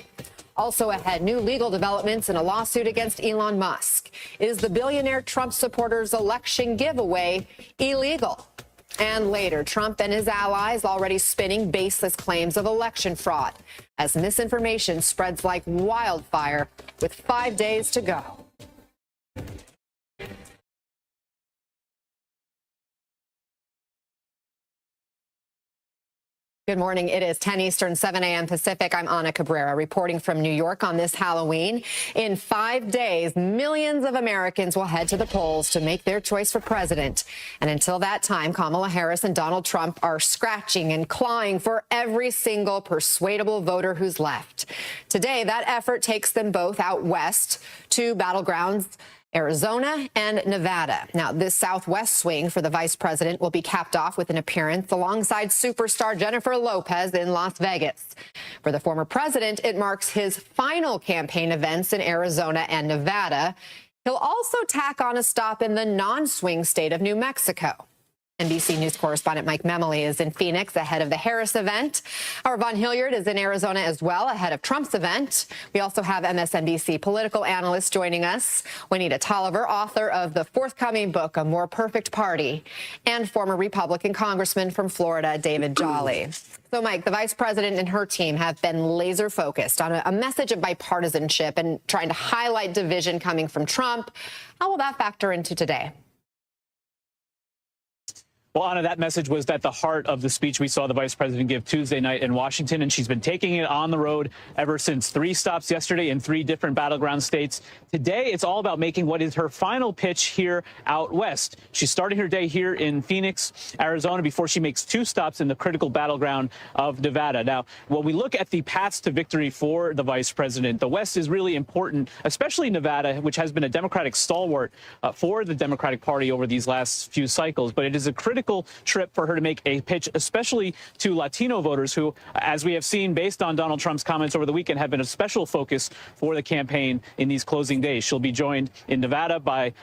Also ahead, new legal developments in a lawsuit against Elon Musk. Is the billionaire Trump supporters' election giveaway illegal? And later, Trump and his allies already spinning baseless claims of election fraud as misinformation spreads like wildfire with 5 days to go. Good morning. It is 10 Eastern, 7 a.m. Pacific. I'm Ana Cabrera reporting from New York on this Halloween. In 5 days, millions of Americans will head to the polls to make their choice for president. And until that time, Kamala Harris and Donald Trump are scratching and clawing for every single persuadable voter who's left. Today, that effort takes them both out west to battlegrounds Arizona and Nevada. Now, this southwest swing for the vice president will be capped off with an appearance alongside superstar Jennifer Lopez in Las Vegas. For the former president, it marks his final campaign events in Arizona and Nevada. He'll also tack on a stop in the non-swing state of New Mexico. NBC News correspondent Mike Memoli is in Phoenix ahead of the Harris event. Our Von Hilliard is in Arizona as well ahead of Trump's event. We also have MSNBC political analyst joining us, Juanita Tolliver, author of the forthcoming book, A More Perfect Party, and former Republican Congressman from Florida, David Jolly. So, Mike, the vice president and her team have been laser focused on a message of bipartisanship and trying to highlight division coming from Trump. How will that factor into today? Well, Anna, that message was at the heart of the speech we saw the vice president give Tuesday night in Washington, and she's been taking it on the road ever since. 3 stops yesterday in 3 different battleground states. Today, it's all about making what is her final pitch here out west. She's starting her day here in Phoenix, Arizona, before she makes 2 stops in the critical battleground of Nevada. Now, when we look at the paths to victory for the vice president, the West is really important, especially Nevada, which has been a Democratic stalwart for the Democratic Party over these last few cycles. But it is a critical critical trip for her to make a pitch, especially to Latino voters who, as we have seen based on Donald Trump's comments over the weekend, have been a special focus for the campaign in these closing days. She'll be joined in Nevada by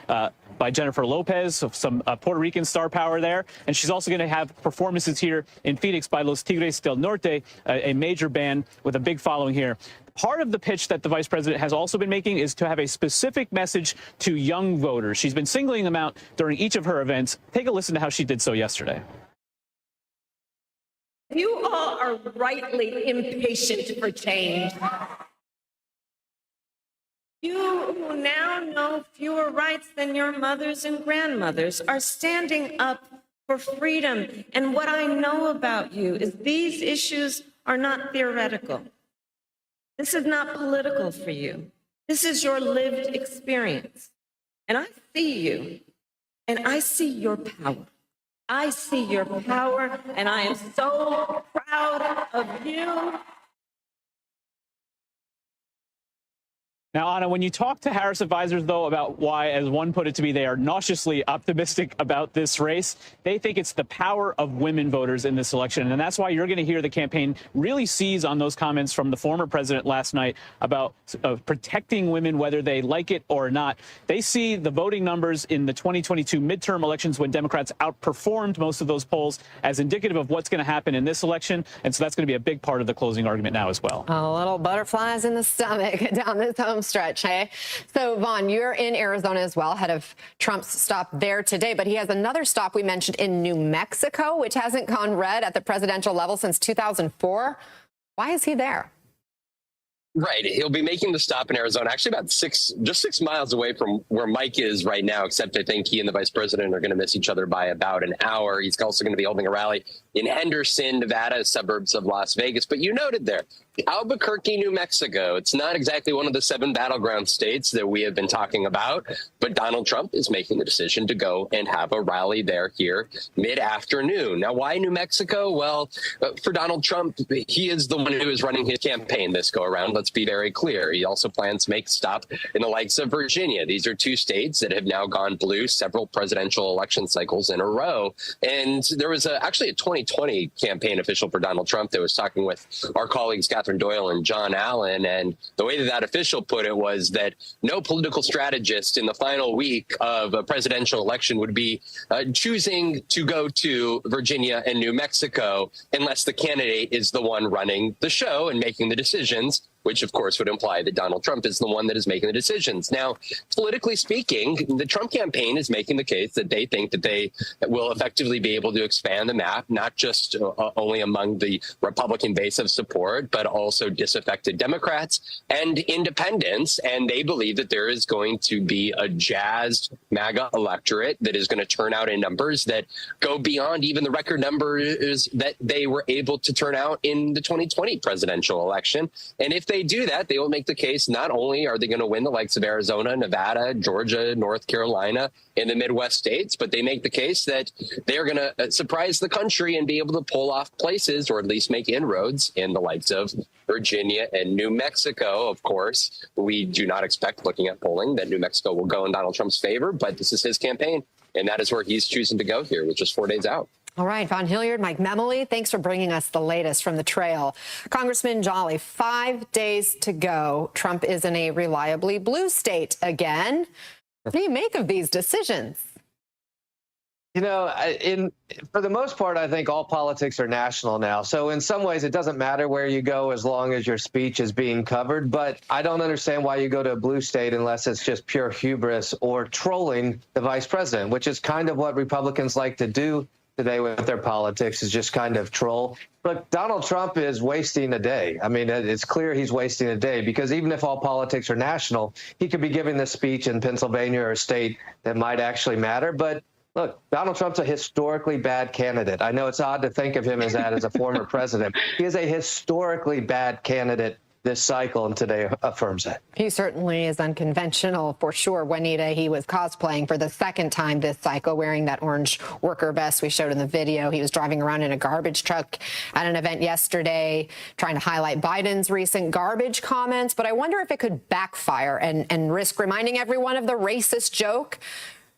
Jennifer Lopez, some Puerto Rican star power there. And she's also going to have performances here in Phoenix by Los Tigres del Norte, a major band with a big following here. Part of the pitch that the vice president has also been making is to have a specific message to young voters. She's been singling them out during each of her events. Take a listen to how she did so yesterday. You all are rightly impatient for change. You who now know fewer rights than your mothers and grandmothers are standing up for freedom. And what I know about you is these issues are not theoretical. This is not political for you. This is your lived experience. And I see you, and I see your power. I see your power, and I am so proud of you. Now, Anna, when you talk to Harris advisors, though, about why, as one put it to me, they are nauseously optimistic about this race, they think it's the power of women voters in this election. And that's why you're going to hear the campaign really seize on those comments from the former president last night about protecting women, whether they like it or not. They see the voting numbers in the 2022 midterm elections when Democrats outperformed most of those polls as indicative of what's going to happen in this election. And so that's going to be a big part of the closing argument now as well. A little butterflies in the stomach down this home stretch, hey? So, Vaughn, you're in Arizona as well, ahead of Trump's stop there today, but he has another stop we mentioned in New Mexico, which hasn't gone red at the presidential level since 2004. Why is he there? Right. He'll be making the stop in Arizona, actually about just 6 miles away from where Mike is right now, except I think he and the vice president are going to miss each other by about an hour. He's also going to be holding a rally in Henderson, Nevada, suburbs of Las Vegas. But you noted there, Albuquerque, New Mexico. It's not exactly one of the 7 battleground states that we have been talking about, but Donald Trump is making the decision to go and have a rally there here mid-afternoon. Now, why New Mexico? Well, for Donald Trump, he is the one who is running his campaign this go around. Let's be very clear. He also plans to make a stop in the likes of Virginia. These are 2 states that have now gone blue several presidential election cycles in a row. And there was actually a 2020 campaign official for Donald Trump that was talking with our colleagues, Catherine Doyle and John Allen. And the way that official put it was that no political strategist in the final week of a presidential election would be choosing to go to Virginia and New Mexico unless the candidate is the one running the show and making the decisions, which, of course, would imply that Donald Trump is the one that is making the decisions. Now, politically speaking, the Trump campaign is making the case that they think that they will effectively be able to expand the map, not just only among the Republican base of support, but also disaffected Democrats and independents. And they believe that there is going to be a jazzed MAGA electorate that is going to turn out in numbers that go beyond even the record numbers that they were able to turn out in the 2020 presidential election. And if they do that, they will make the case not only are they going to win the likes of Arizona, Nevada, Georgia, North Carolina, in the Midwest states, but they make the case that they're going to surprise the country and be able to pull off places, or at least make inroads, in the likes of Virginia and New Mexico. Of course, we do not expect, looking at polling, that New Mexico will go in Donald Trump's favor, but this is his campaign, and that is where he's choosing to go here, which is 4 days out. All right, Vaughn Hilliard, Mike Memoli, thanks for bringing us the latest from the trail. Congressman Jolly, 5 days to go. Trump is in a reliably blue state again. What do you make of these decisions? You know, for the most part, I think all politics are national now. So in some ways, it doesn't matter where you go as long as your speech is being covered. But I don't understand why you go to a blue state unless it's just pure hubris or trolling the vice president, which is kind of what Republicans like to do today with their politics, is just kind of troll. But Donald Trump is wasting a day. I mean, it's clear he's wasting a day, because even if all politics are national, he could be giving this speech in Pennsylvania or a state that might actually matter. But look, Donald Trump's a historically bad candidate. I know it's odd to think of him as that as a former president. He is a historically bad candidate this cycle, and today affirms that. He certainly is unconventional, for sure. Juanita, he was cosplaying for the 2nd time this cycle, wearing that orange worker vest we showed in the video. He was driving around in a garbage truck at an event yesterday, trying to highlight Biden's recent garbage comments. But I wonder if it could backfire and risk reminding everyone of the racist joke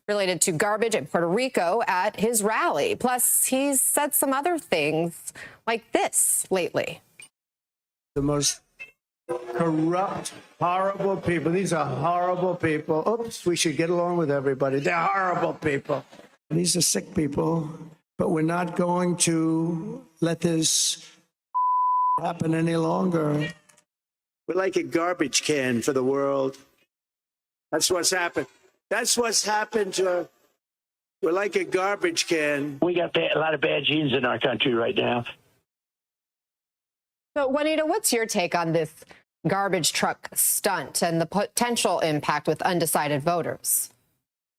related to garbage in Puerto Rico at his rally. Plus, he's said some other things like this lately. The most corrupt, horrible people. These are horrible people. Oops, we should get along with everybody. They're horrible people. These are sick people, but we're not going to let this happen any longer. We're like a garbage can for the world. That's what's happened. That's what's happened to. We're like a garbage can. We got a lot of bad genes in our country right now. So, Juanita, what's your take on this garbage truck stunt and the potential impact with undecided voters?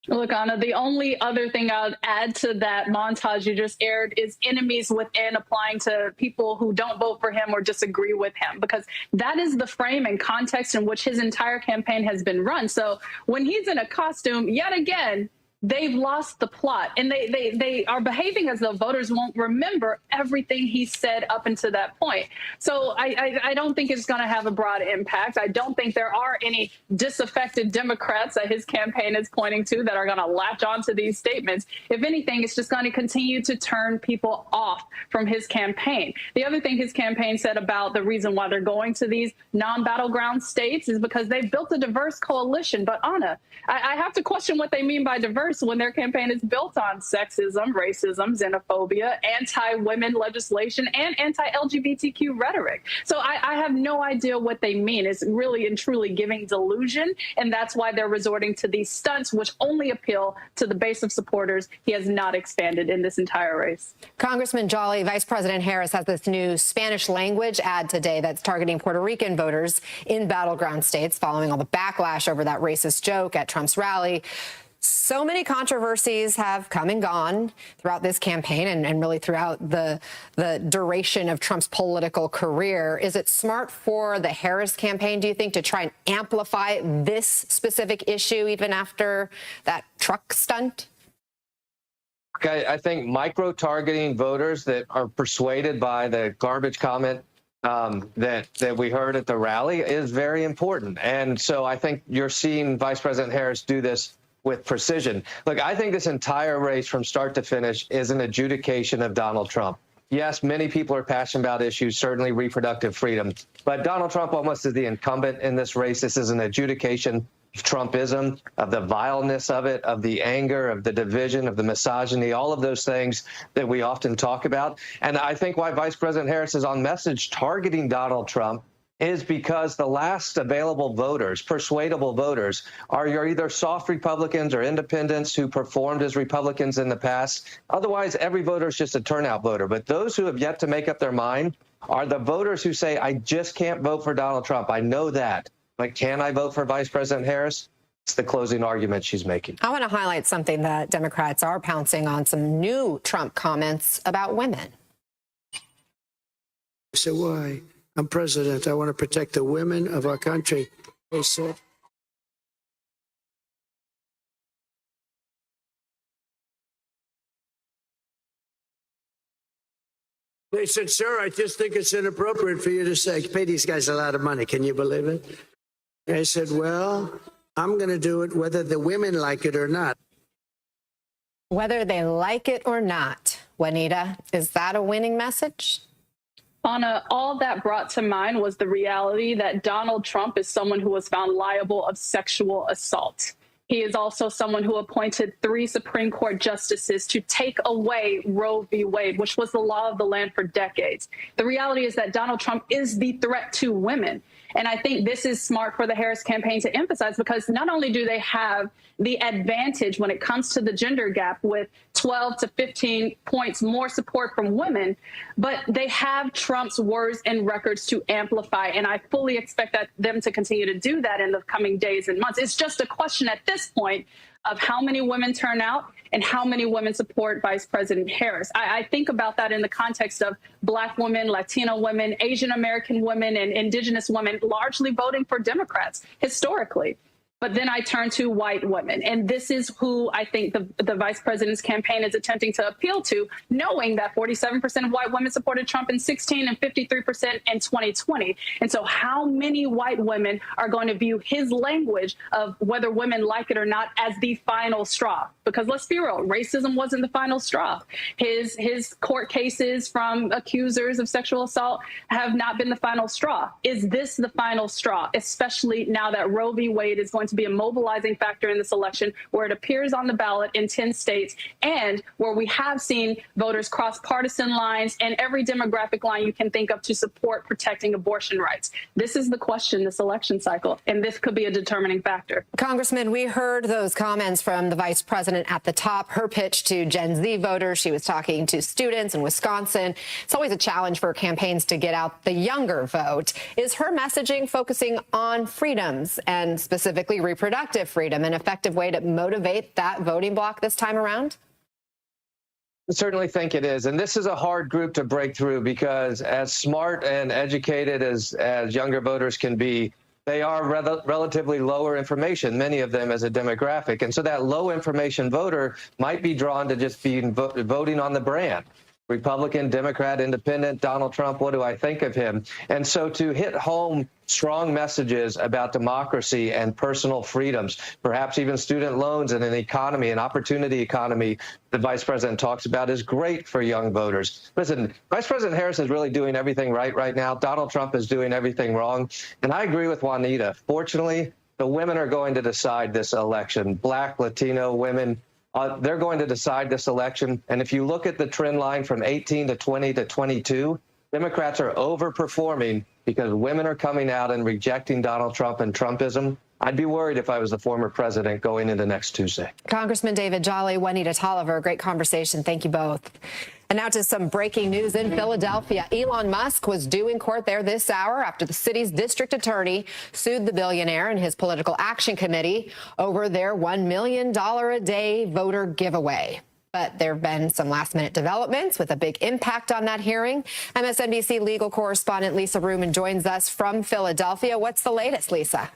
Look, Anna, the only other thing I'll add to that montage you just aired is enemies within applying to people who don't vote for him or disagree with him, because that is the frame and context in which his entire campaign has been run. So when he's in a costume, yet again, they've lost the plot, and they are behaving as though voters won't remember everything he said up until that point. So I don't think it's going to have a broad impact. I don't think there are any disaffected Democrats that his campaign is pointing to that are going to latch onto these statements. If anything, it's just going to continue to turn people off from his campaign. The other thing his campaign said about the reason why they're going to these non-battleground states is because they've built a diverse coalition. But Anna, I have to question what they mean by diverse when their campaign is built on sexism, racism, xenophobia, anti-women legislation, and anti-LGBTQ rhetoric. So I have no idea what they mean. It's really and truly giving delusion, and that's why they're resorting to these stunts, which only appeal to the base of supporters he has not expanded in this entire race. Congressman Jolly, Vice President Harris has this new Spanish language ad today that's targeting Puerto Rican voters in battleground states following all the backlash over that racist joke at Trump's rally. So many controversies have come and gone throughout this campaign and really throughout the duration of Trump's political career. Is it smart for the Harris campaign, do you think, to try and amplify this specific issue even after that truck stunt? I think micro-targeting voters that are persuaded by the garbage comment that we heard at the rally is very important. And so I think you're seeing Vice President Harris do this with precision. Look, I think this entire race from start to finish is an adjudication of Donald Trump. Yes, many people are passionate about issues, certainly reproductive freedom, but Donald Trump almost is the incumbent in this race. This is an adjudication of Trumpism, of the vileness of it, of the anger, of the division, of the misogyny, all of those things that we often talk about. And I think why Vice President Harris is on message targeting Donald Trump is because the last available voters, persuadable voters, are either soft Republicans or independents who performed as Republicans in the past. Otherwise, every voter is just a turnout voter. But those who have yet to make up their mind are the voters who say, I just can't vote for Donald Trump. I know that. But can I vote for Vice President Harris? It's the closing argument she's making. I want to highlight something that Democrats are pouncing on, some new Trump comments about women. So why? I'm president. I want to protect the women of our country. They said. They said, sir, I just think it's inappropriate for you to say, pay these guys a lot of money. Can you believe it? I said, well, I'm going to do it whether the women like it or not. Whether they like it or not, Juanita, is that a winning message? Anna, all that brought to mind was the reality that Donald Trump is someone who was found liable of sexual assault. He is also someone who appointed 3 Supreme Court justices to take away Roe v. Wade, which was the law of the land for decades. The reality is that Donald Trump is the threat to women. And I think this is smart for the Harris campaign to emphasize, because not only do they have the advantage when it comes to the gender gap with 12 to 15 points more support from women, but they have Trump's words and records to amplify. And I fully expect them to continue to do that in the coming days and months. It's just a question at this point of how many women turn out and how many women support Vice President Harris. I think about that in the context of Black women, Latino women, Asian American women, and Indigenous women largely voting for Democrats historically. But then I turn to white women. And this is who I think the vice president's campaign is attempting to appeal to, knowing that 47% of white women supported Trump in 2016 and 53% in 2020. And so how many white women are going to view his language of whether women like it or not as the final straw? Because let's be real, racism wasn't the final straw. His court cases from accusers of sexual assault have not been the final straw. Is this the final straw, especially now that Roe v. Wade is going to be a mobilizing factor in this election, where it appears on the ballot in 10 states and where we have seen voters cross partisan lines and every demographic line you can think of to support protecting abortion rights? This is the question this election cycle, and this could be a determining factor. Congressman, we heard those comments from the vice president at the top, her pitch to Gen Z voters. She was talking to students in Wisconsin. It's always a challenge for campaigns to get out the younger vote. Is her messaging focusing on freedoms and specifically reproductive freedom, an effective way to motivate that voting bloc this time around? I certainly think it is. And this is a hard group to break through because as smart and educated as younger voters can be, they are relatively lower information, many of them as a demographic. And so that low information voter might be drawn to just being voting on the brand. Republican, Democrat, Independent, Donald Trump, what do I think of him? And so to hit home strong messages about democracy and personal freedoms, perhaps even student loans and an economy, an opportunity economy the vice president talks about is great for young voters. Listen, Vice President Harris is really doing everything right now. Donald Trump is doing everything wrong. And I agree with Juanita. Fortunately, the women are going to decide this election. Black, Latino women, they're going to decide this election. And if you look at the trend line from 18 to 20 to 22, Democrats are overperforming because women are coming out and rejecting Donald Trump and Trumpism. I'd be worried if I was the former president going into next Tuesday. Congressman David Jolly, Juanita Tolliver, great conversation. Thank you both. And now to some breaking news in Philadelphia. Elon Musk was due in court there this hour after the city's district attorney sued the billionaire and his political action committee over their $1 million a day voter giveaway. But there have been some last-minute developments with a big impact on that hearing. MSNBC legal correspondent Lisa Ruman joins us from Philadelphia. What's the latest, Lisa?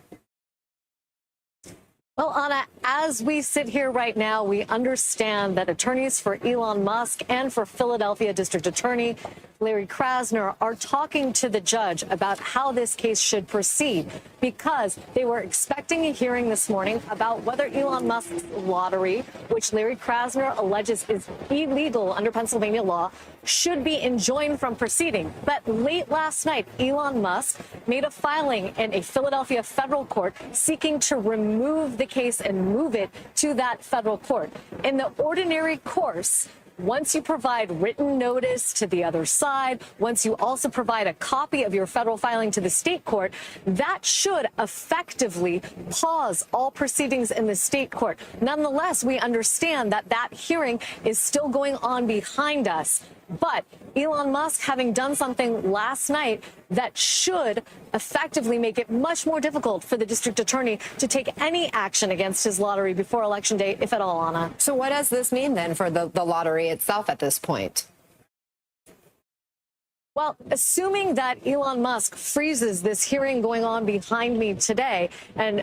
Well, Anna, as we sit here right now, we understand that attorneys for Elon Musk and for Philadelphia District Attorney Larry Krasner are talking to the judge about how this case should proceed because they were expecting a hearing this morning about whether Elon Musk's lottery, which Larry Krasner alleges is illegal under Pennsylvania law, should be enjoined from proceeding. But late last night, Elon Musk made a filing in a Philadelphia federal court seeking to remove the case and move it to that federal court. In the ordinary course, once you provide written notice to the other side, once you also provide a copy of your federal filing to the state court, that should effectively pause all proceedings in the state court. Nonetheless, we understand that that hearing is still going on behind us. But Elon Musk having done something last night that should effectively make it much more difficult for the district attorney to take any action against his lottery before Election Day, if at all, Anna. So what does this mean then for the lottery itself at this point? Well, assuming that Elon Musk freezes this hearing going on behind me today and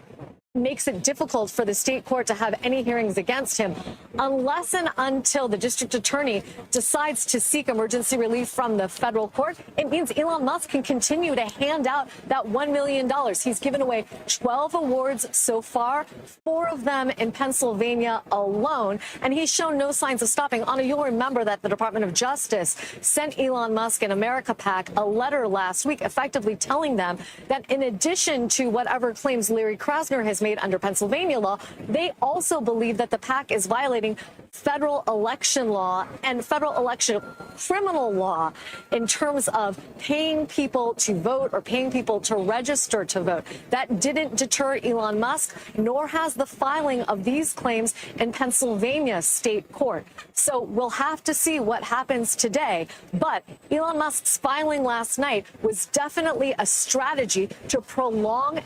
makes it difficult for the state court to have any hearings against him unless and until the district attorney decides to seek emergency relief from the federal court. It means Elon Musk can continue to hand out that $1 million. He's given away 12 awards so far, 4 of them in Pennsylvania alone, and he's shown no signs of stopping. Anna, you'll remember that the Department of Justice sent Elon Musk and America PAC a letter last week effectively telling them that in addition to whatever claims Larry Krasner has made under Pennsylvania law, they also believe that the PAC is violating federal election law and federal election criminal law in terms of paying people to vote or paying people to register to vote. That didn't deter Elon Musk, nor has the filing of these claims in Pennsylvania state court. So we'll have to see what happens today. But Elon Musk's filing last night was definitely a strategy to prolong